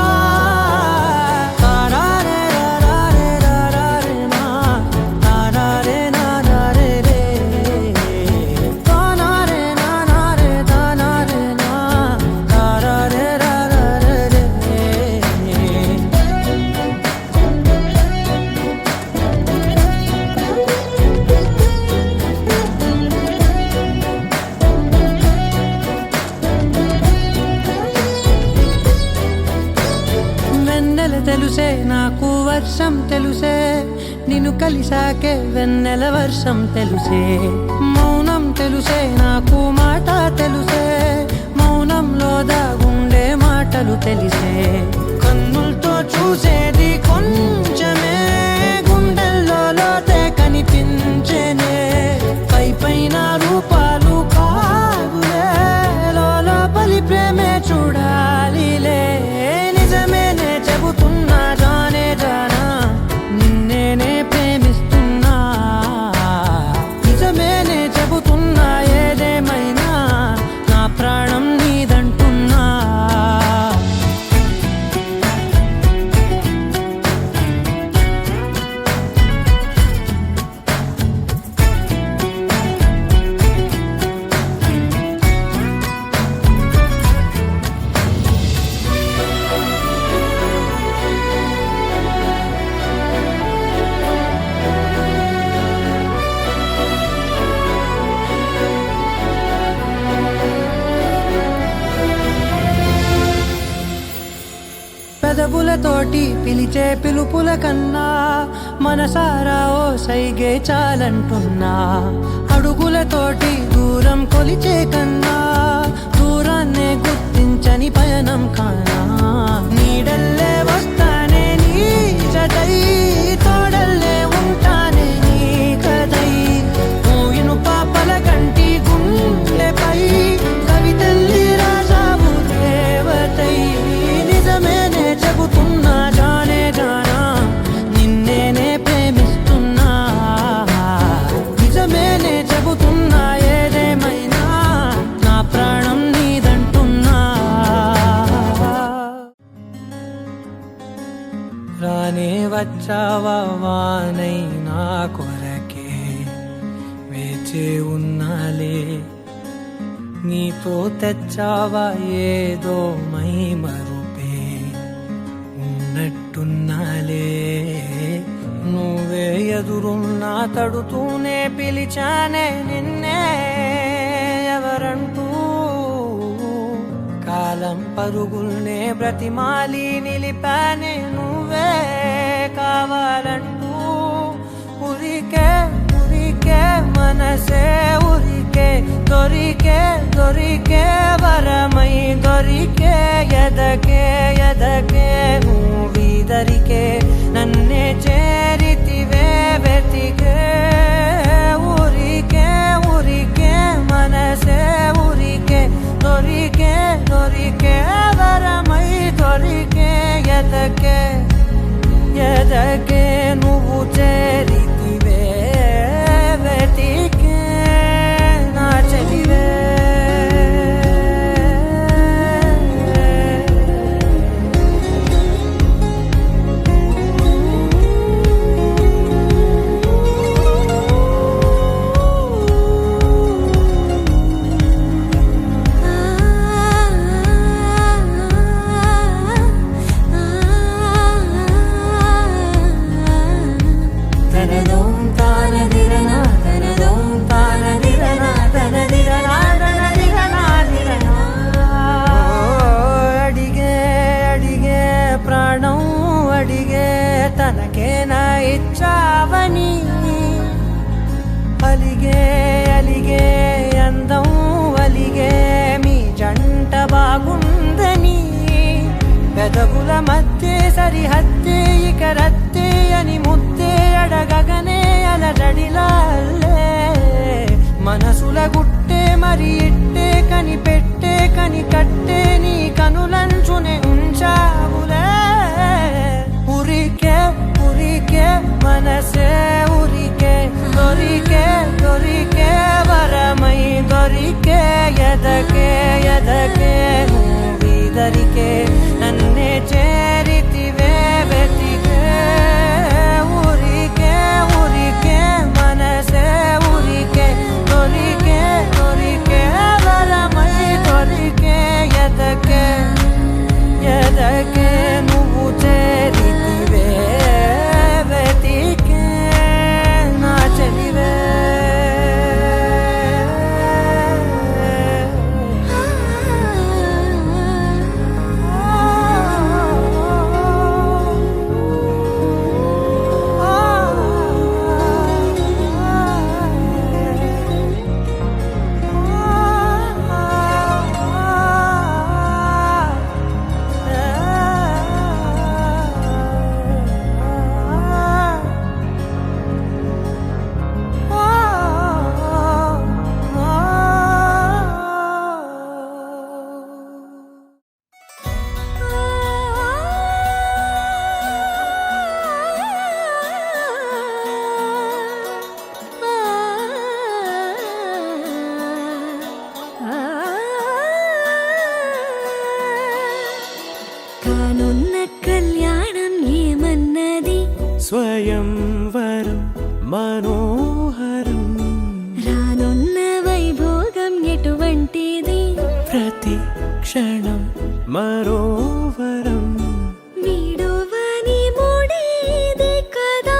తెలుసే నాకు వర్షం తెలుసే. నిన్ను కలిసాకే వెన్నెల వర్షం తెలుసే. మౌనం తెలుసే నాకు మాట తెలుసే. మౌనంలో దాగుండే మాటలు తెలిసే. కన్నులతో చూసేది కొంచెమే గుండెల్లో లోతే కనిపించేనే. పై పైన రూపాలు కాదులే లోపలి ప్రేమే చూడాలిలే. నిజమేనే చెబుతున్నా జానే జానా నిన్నేనే ప్రేమిస్తున్నా. నిజమేనే చెబుతున్నా ఏదేమైనా నా ప్రాణం నీదంటున్నా. పెదవులతోటి పిలిచే పిలుపుల కన్నా మనసారా ఓ సైగే చాలంటున్నా. అడుగులతోటి దూరం కొలిచే కన్నా దూరాన్నే గుర్తించని పయనం కానా. నీడల్లే వస్తానే నీ జతై తోడల్లే ఉంటానే నీ కదై. ఊయిను పాపల కంటి గుండెపై కవితల్లి రాజావు దేవతై. నిజమేనే చెబుతున్నా జానే జానా నిన్నేనే ప్రేమిస్తున్నా. నిజమేనే చెబుతున్నా ఏదేమైనా నా ప్రాణం నీదంటున్నా. రానే వచ్చావా వానై నా కొరకే వేచే ఉన్నాలే. నీతో తెచ్చావా ఏదో మై మరుపే ఉన్నట్టున్నాలే. నువ్వే ఎదురున్నా తడుతూనే పిలిచానే నిన్నే ఎవరంటూ. కాలం పరుగుల్నే బ్రతిమాలి నిలిపానే నువ్వే కావాలంటూ. ఉరికే ఉరికే ఊరికే మనసే ఊరికే దొరికే దొరికే వరమై దొరికే ఎదకే ఎదకే నువ్విదరికే నన్నే చేరితివే వెతికే ఊరికే ఊరికే మనసే ఊరికే దొరికే దొరికే వరమై దొరికే ఎదకే ఎదకే నువ్వు చేరితివే వెతికే నా చెలివే తనకేనా ఇచ్చావని అలిగే అలిగే అందం అలిగే మీ జంట బాగుందని పెదవుల మధ్య సరిహద్దే ఇక రద్దే అని ముద్దే అడగగనే అలజడిలాల్లే మనసుల గుట్టే మరి ఇట్టే కనిపెట్టే కని కట్టే నీ కనులంచునే ఉంచావులే ఊరికే ఊరికే మనసే ఊరికే దొరికే దొరికే వరమై దొరికే ఎదకే ఎదకే నువ్విదరికే నన్నే చేరితివే వెతికే ఊరికే ఊరికే మనసే ఊరికే దొరికే దొరికే వరమై దొరికే ఎదకే ఎదకే నువ్వు చేరితివే వెతికే నా చెలివే కానున్న కళ్యాణం ఏమన్నది స్వయంవరం మనోహరం రానున్న వైభోగం ఎటువంటిది ప్రతి క్షణం మరోవరం వీడువని ముడిది కదా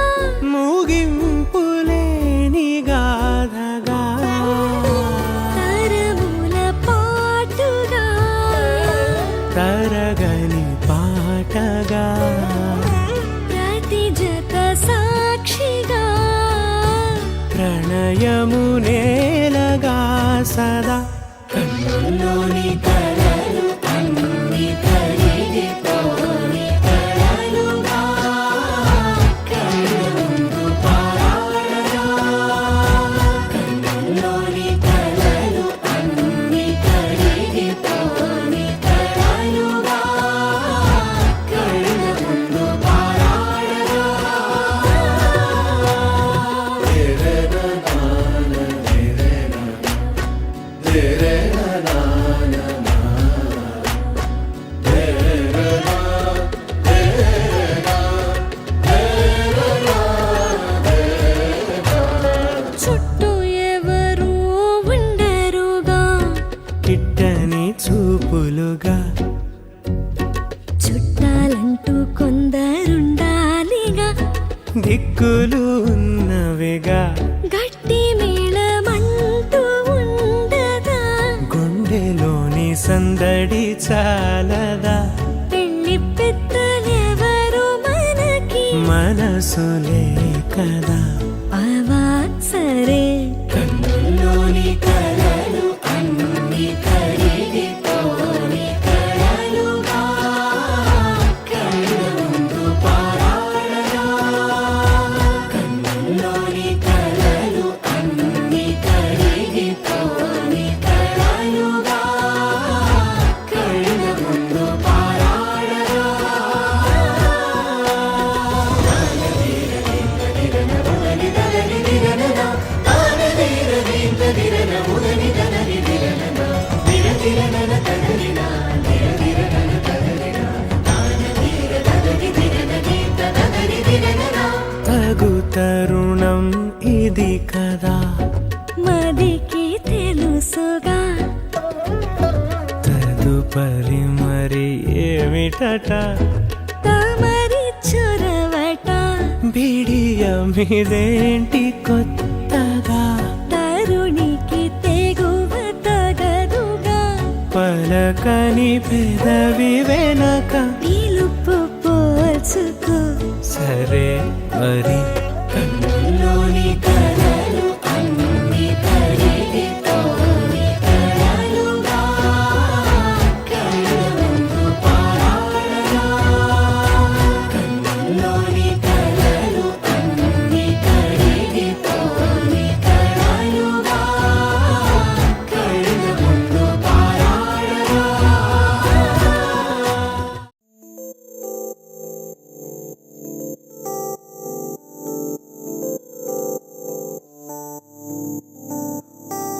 ముగింపులేని గాథగా తరముల పాటుగా తరగని పాటగా ప్రతి జత సాక్షిగా ప్రణయము నేలగా సదా కన్నుల్లోని కలలు అన్ని కరిగిపోని కలలుగా కళ్ళ ముందు పారాడగా కన్నుల్లోని కలలు అన్ని కరిగిపోని కలలుగా కళ్ళ ముందు పారాడగా చుట్టూ ఎవరు ఉండరుగా కిట్టని చూపులుగా చుట్టాలంటూ కొందరుండాలిగా దిక్కులు ఉన్నవిగా గట్టి మేళమంటూ ఉండదా గుండెలోని సందడి చాలదా పెళ్లి పెద్దలెవరు మనకి మనసులే కదా అవా సరే తగు తరుణం ఇది కదా మదికి తెలుసుగా తదుపరి మరి ఏమిటట తమరి చొరవట బిడియమిదేంటి కొత్తగా తరుణికి తెగువ తగదుగా పలకని పెదవి వెనక పిలుపు పోల్చుకో సరే మరి కన్నులోని కలలు అన్ని కడిగితోని కలలుగా కళ్ళ ముందు పారాడగా కన్నులోని కలలు అన్ని కడిగితోని కలలుగా కళ్ళ ముందు పారాడగా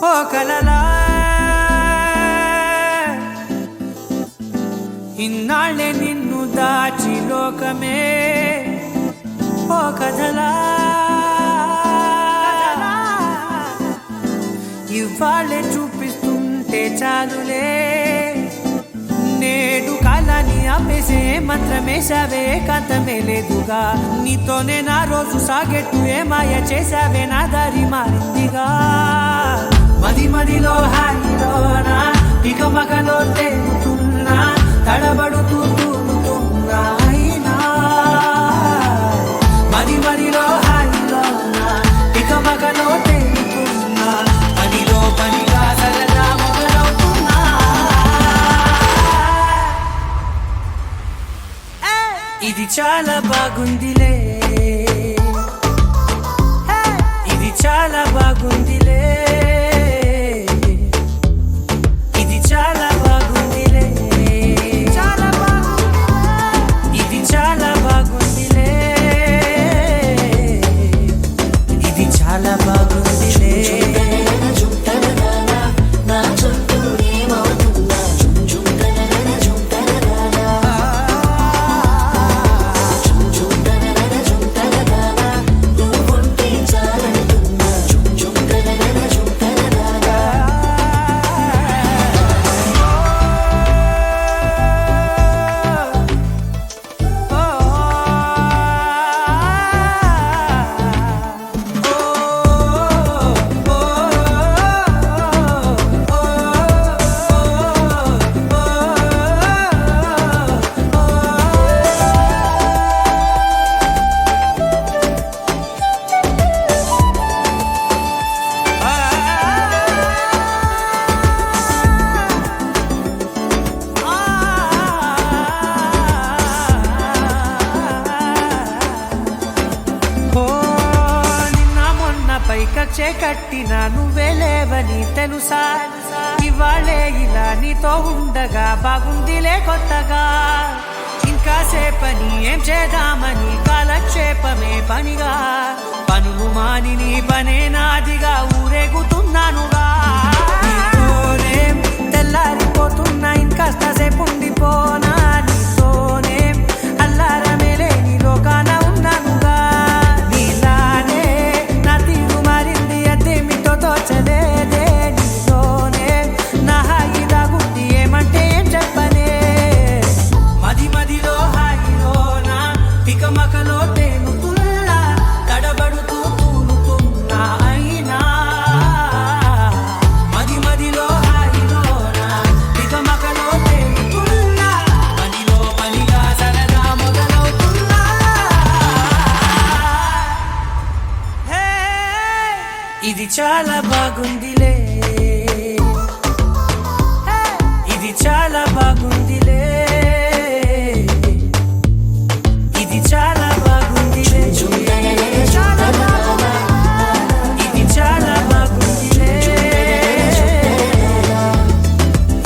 ఓ కలలా ఇన్నాళ్ళే నిన్ను దాచి లోకమే ఓ కథలా ఇవాళ్ళే చూపిస్తుంటే చాలులే నేడు కాలాన్ని ఆపేసే మంత్రమేశావే కాంతమే లేదుగా నీతోనే నా రోజు సాగెట్టు ఏ మాయ చేశావే నా దారి మారిందిగా మది మదిలో హాయిలోనా ఇక మగలో తేలుతున్నా తడబడుతూ తూలుతున్నా అయినా మది మదిలో హాయిలోనా ఇక మగలో తేలుతున్నా పనిలో పనిగా సరదా మొదలవుతున్నా ఇది చాలా బాగుందిలే ఇది చాలా బాగుందిలే ఇది చాలా బాగుందిలే చాలా బాగుందిలే ఇది చాలా బాగుందిలే ఇది చాలా బాగుందిలే కక్షే కట్టిన నువ్వే లేవని తెలుసా ఇవాళే ఇలా నీతో ఉండగా బాగుందిలే కొత్తగా ఇంకా సేపని ఏం చేద్దామని కాలక్షేపమే పనిగా పనులు మాని నీ పనే నాదిగా ఊరేగుతున్నానుగా నీతోనే తెల్లారిపోతున్నా ఇంకాస్త సేపు ఉండిపోనా నీతోనే అల్లారమే లేని లోకాన ఉన్నానుగా నీలానే నా తీరు మారింది అదేమిటో తోచలేదే నీతోనే నా హాయి దాగుంది ఏమంటే ఏం చెప్పనే మది మదిలో హాయిలోనా పికమకలో తేలుతున్నా తడబడుతూ తూలుతున్నా అయినా మది మదిలో హాయిలోనా పికమకలో తేలుతున్నా పనిలో పనిగా సరదా మొదలవుతున్నా హే ఇది చాలా బాగుందిలే ఇది చాలా బాగుందిలే ఇది చాలా బాగుందిలే చాలా బాగుంది ఇది చాలా బాగుందిలే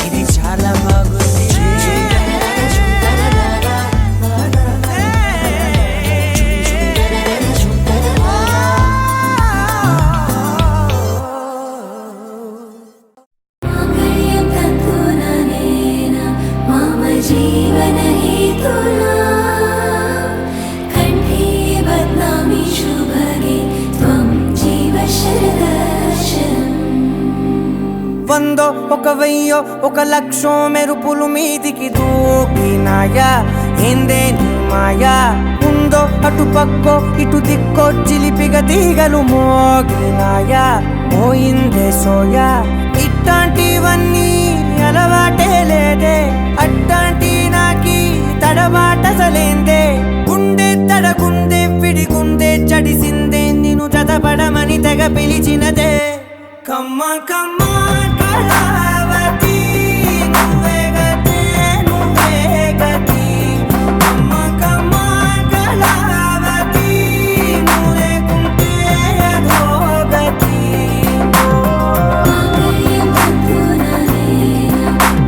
ఇది చాలా బాగుందిలే వెయ్యో ఒక లక్షో మెరుపులు మీదికి దూకినాయా ఏందే నీ మాయా ఉందో అటు పక్కో ఇటు దిక్కో చిలిపిగా తీగలు మోగినాయా పోయిందే సోయా ఇట్లాంటివన్నీ అలవాటే లేదే అట్లాంటి నాకి తడబాటసలేందే గుండె తడగుందే విడిగుందే చడిసిందే నిన్ను చదపడమని తెగ పిలిచినదే కమ్మ కమ్మ కళావతి నువ్వే గతే నువ్వే గతి కమ్మ కమ్మ కళావతి నువ్వు లేకుంటే అదో గతి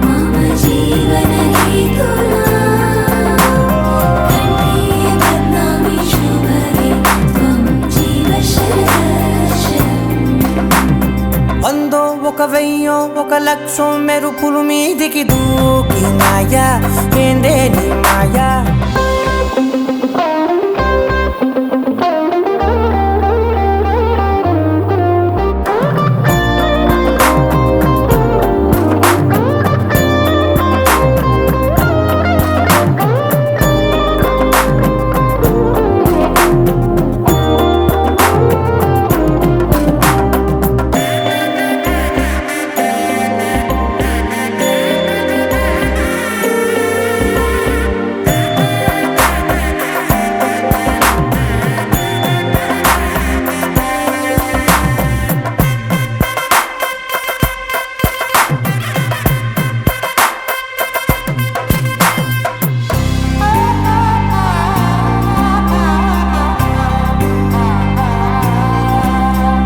మమ జీవన హేతునా కంఠే బద్నామి శుభగే త్వం జీవ శరదర్శనం వందో ఒక వెయ్యో ఒక లక్షో మెరుపులు మీదికి దూకినాయా ఏందే నీ మాయా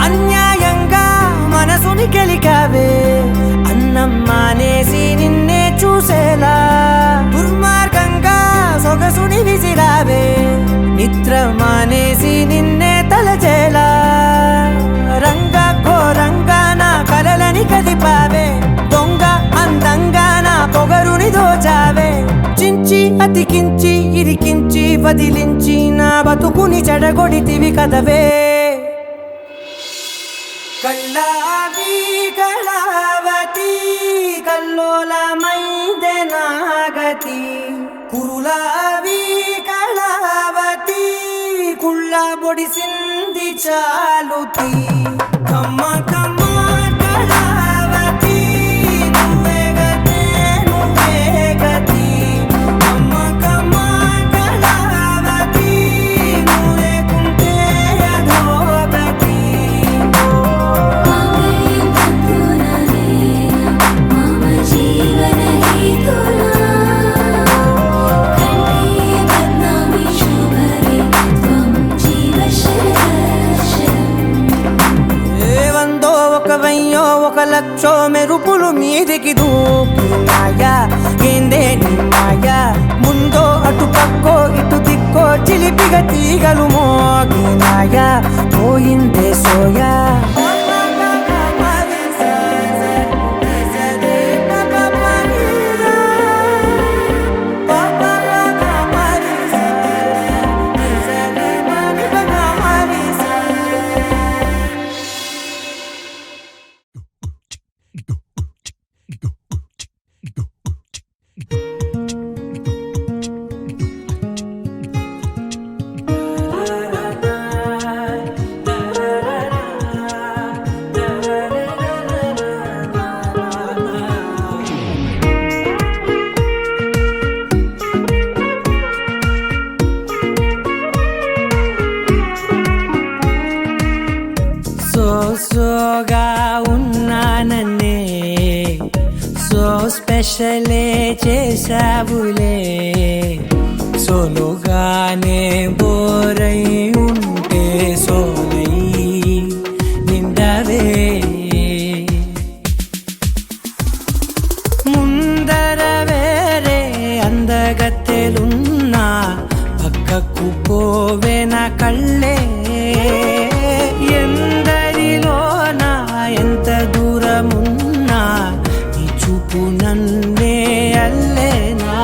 అన్యాయంగా మనసుని గెలికావే అన్నం మానేసి నిన్నే చూసేలా దుర్మార్గంగా సొగసుని విసిరావే నిద్ర మానేసి నిన్నే తలచేలా రంగా ఘోరంగా నా కలలని కదిపావే దొంగ అందంగా నా పొగరుని దోచావే చించి అతికించి ఇరికించి వదిలించి నా బతుకుని చెడగొడితివి కదవే కళ్ళావి కళావతి కల్లోలమైందే నాగతి కురులావి కళావతి కుళ్ళ బొడిసింది చాలుతి కమ్మ కమ్మ కళావతి నువ్వే గతే నువ్వే గతి కమ్మ కమ్మ కళావతి నువ్వు లేకుంటే అదో గతి మమ జీవన హేతునా కంఠే బద్నామి శుభగే త్వం జీవ శరదర్శనం వందో ఒక వెయ్యో ఒక లక్షో మెరుపులు మీదికి దూకినాయా ఏందే నీ మాయా ముందో అటు పక్కో ఇటు దిక్కో చిలిపిగా తీగలు మోగినాయా పోయిందే సోయా సోగా ఉన్నానన్నే సో స్పెషలే చేసావులే సోలోగానే బోరై ఉంటే సోలై నిండవే ముందర వేరే అందగత్తెలున్నా పక్కకు పోవే నా కళ్ళే ఎందరిలోనా ఎంత దూరమున్నా నీ చూపు నన్నే అల్లేనా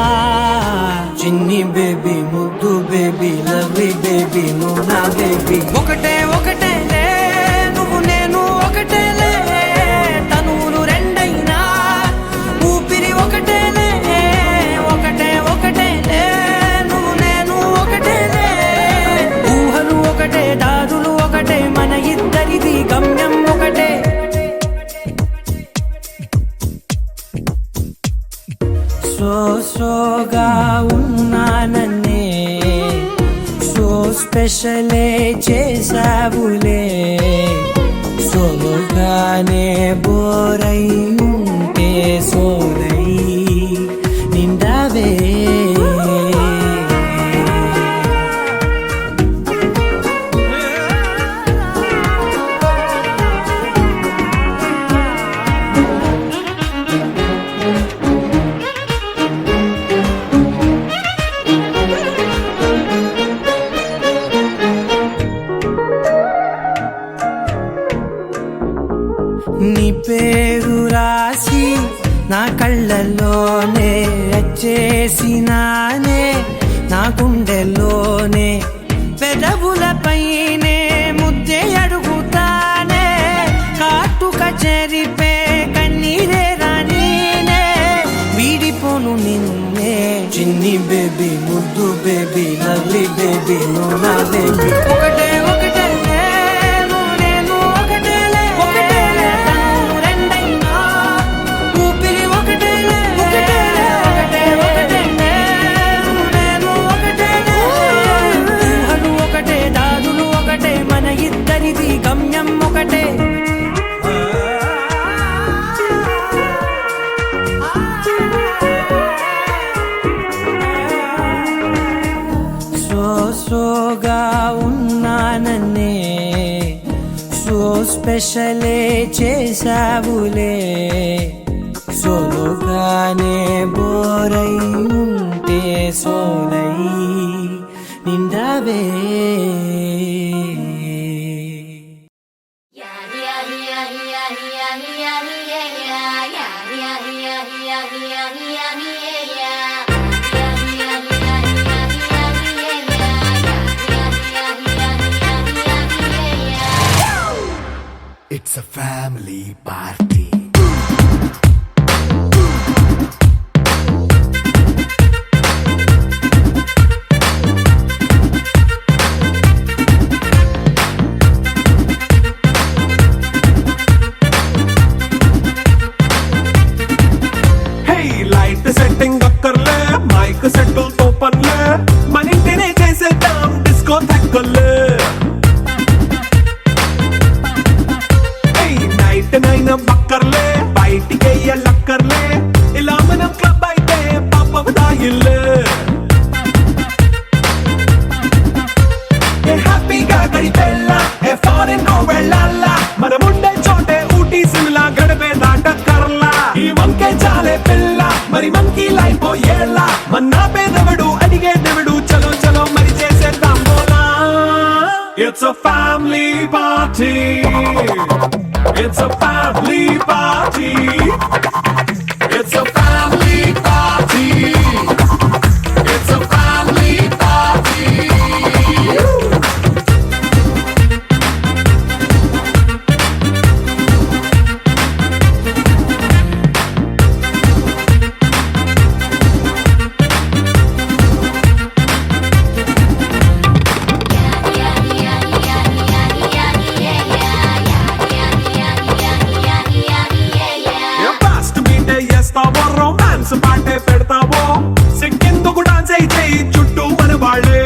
చిన్ని బేబీ ముద్దు బేబీ లవ్లీ బేబీ నువ్వు నా బేబీ ఒకటే ఒకటేలే నువ్వు నేను ఒకటేలే తనువులు రెండైనా ఒకటేలే ఒకటే ఒకటేలే నువ్వు నేను ఒకటేలే ఊహలు ఒకటే దారులు ఒకటే మన ఇద్దరిది గమ్యం ఒకటే సోగా ఉన్నానన్నే సో స్పెషలే చేసావులే సోగానే బోరై ఉంటే సోలై నిండావే నీ పేరు రాసి నా కళ్ళల్లోనే వచ్చేసినానే నా గుండెల్లోనే పెదవులపైనే ముద్దే అడుగుతానే కాటుక చెరిపే కన్నీరే రానీనే వీడిపోను నిన్నే చిన్ని బేబీ ముద్దు బేబీ లవ్లీ బేబీ నువ్వు నా బేబీ ఒకటే ఒకటే గమ్యం ఒకటే సోగా ఉన్నానన్నే సో స్పెషలే చేసావులే సోలోగానే బోరై ఉంటే సోలై నిండావే It's a family party. Hey, light setting అక్కర్లే మైక్ సెట్టుల్ తో పనిలే మన ఇంటినే చేసేద్దాం డిస్కో తక్కలే నైనా బక్కర్లే బయటికి లక్కర్లే ఇలా మనం క్లబ్ అయితే పాపం దాయిల్లే హ్యాపీగా గడిపెళ్ళ ఏ ఫారెన్ నో వెళ్ళాల మనం ఉండే చోటే ఊటీ సిమ్లా గడిపే దాటక్కర్లా ఈ వంకే చాలే పిల్ల మరి మంకీ లైఫ్ ఏళ్ళ మన్నా పేదవడు అడిగే దేవుడు చలో చలో మరి చేసేద్దాం బోలా it's a family party It's a family party. It's a family party. It's a family party. Romance పాటే పెడతావో సిక్కిందుకు డాన్స్ అయితే చుట్టూ మన వాళ్ళే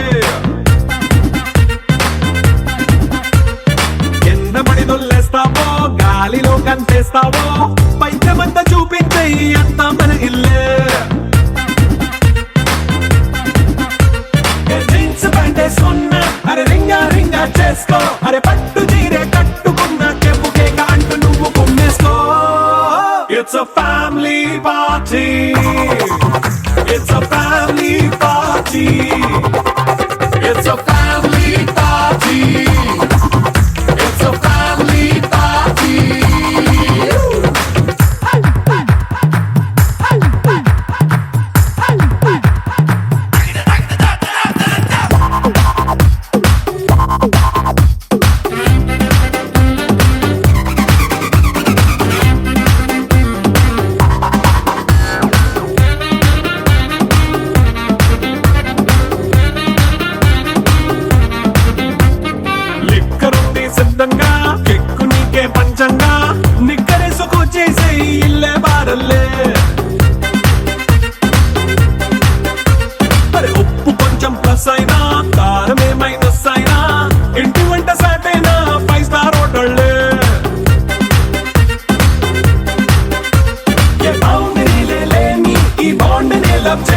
ఎన్న పడి దొల్లేస్తావో గాలిలో కంచేస్తావో పైద్యమంతా చూపించే అంతా మన ఇల్లే జీన్స్ ప్యాంటే సున్నా అరే రింగా రింగా చేసుకో అరే పట్టు చీరే కట్టుకున్న కెప్పుకే అంటూ నువ్వు కుమ్మేసుకో It's a family party. It's a family party. It's a family party. It's a family party.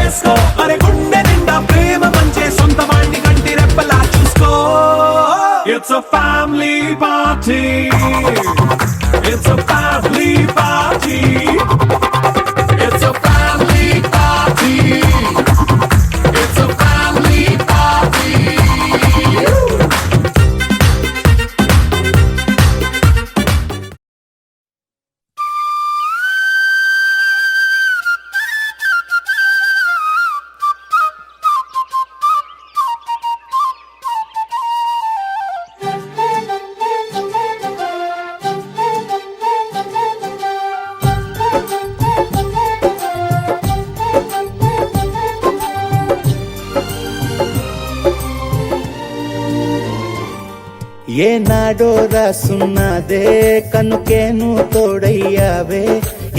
చేసుకో అరే గుండె నిండా ప్రేమ పంచే సొంత వాడిని కంటి రెప్పలా చూసుకో. It's a family party. It's a family party. It's a family party. It's a family party. ఏనాడో రాసున్నదే కనుకేను తోడయ్యావే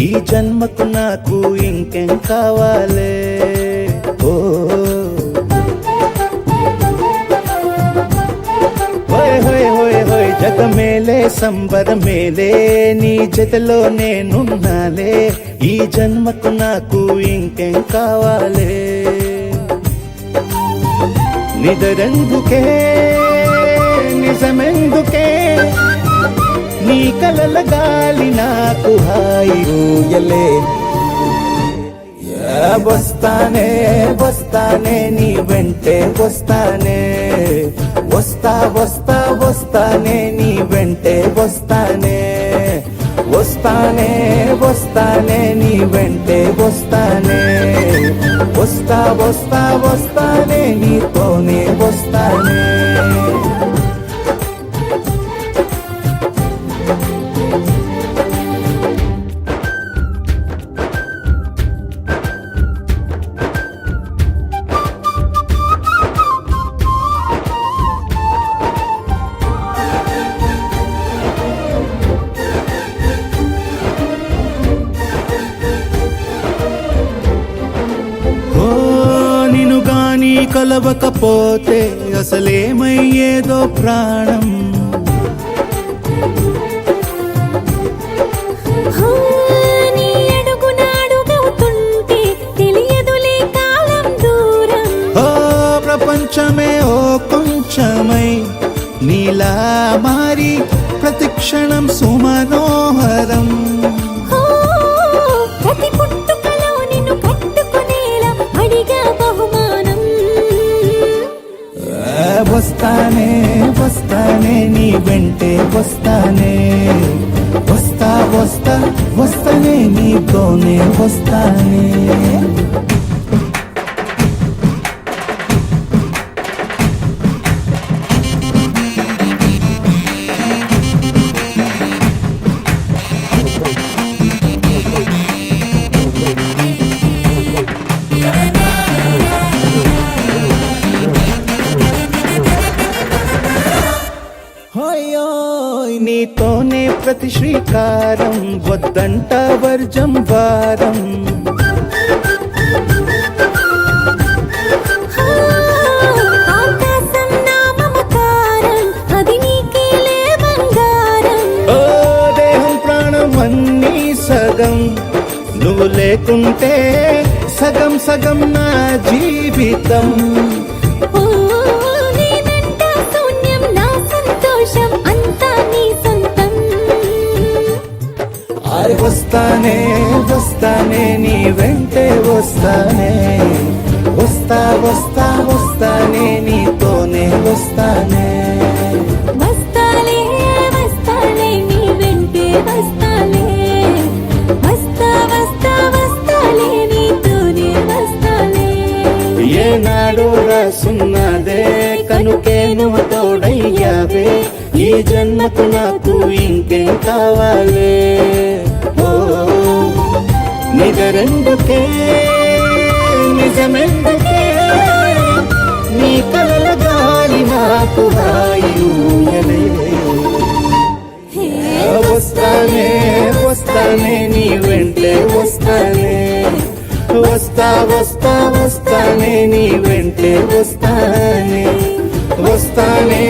ఈ జన్మకు నాకు ఇంకేం కావాలే. ఓ హోయ్ హోయ్ హోయ్ హోయ్ జగమేలే సంబరమేలే నీ జతలో నేనున్నాలే ఈ జన్మకు నాకు ఇంకేం కావాలే. నిదరెందుకే నిజమెందుకే నీ కలల గాలి నాకు హాయిలే. వస్తానే వస్తానే నీ వెంటే వస్తానే వస్తా వస్తా వస్తానే నీ వెంటే వస్తానే వస్తానే వస్తానే నీ వెంటే వస్తానే వస్తా వస్తా వస్తానే నీతోనే వస్తానే. కలవకపోతే అసలేమయ్యేదో ప్రాణం. నీ అడుగునాడుగవుతుంటే తెలియదులే కాలం దూరం. ఓ ప్రపంచమే ఓ కొంచెమై నీలా మారి ప్రతిక్షణం సుమనోహరం. ప్రతి పుట్టుకలో నిన్ను కట్టుకునేలా అడిగా బహుమానం. వస్తానే వస్తానే నీ వెంటే వస్తానే వస్తా వస్తా వస్తానే నీతోనే వస్తానే. నీతోనే ప్రతి శ్రీకారం వద్దంట వర్జం వారం. ఆకాశం నా మమకారం అది నీకేలే బంగారం. ఓ దేహం ప్రాణం అన్నీ సగం నువ్వు లేకుంటే సగం సగం నా జీవితం. వస్తానే వస్తానే నీ వెంటే వస్తానే వస్తా వస్తా వస్తానే నీతోనే వస్తానే. వస్తాలే వస్తాలే నీ వెంటే వస్తాలే వస్తా వస్తా వస్తాలే నీతోనే వస్తాలే. ఏనాడు రాసున్నదే కనుకే నువ్వు తోడయ్యావే ఈ జన్మకు నాకు ఇంకేం కావాలే. నిజరెందుకే నిజమెందుకే నీ కలల గాలి నాకు హాయిలే. వస్తానే వస్తానే నీ వెంటే వస్తానే వస్తా వస్తా వస్తానే నీ వెంటే వస్తానే వస్తానే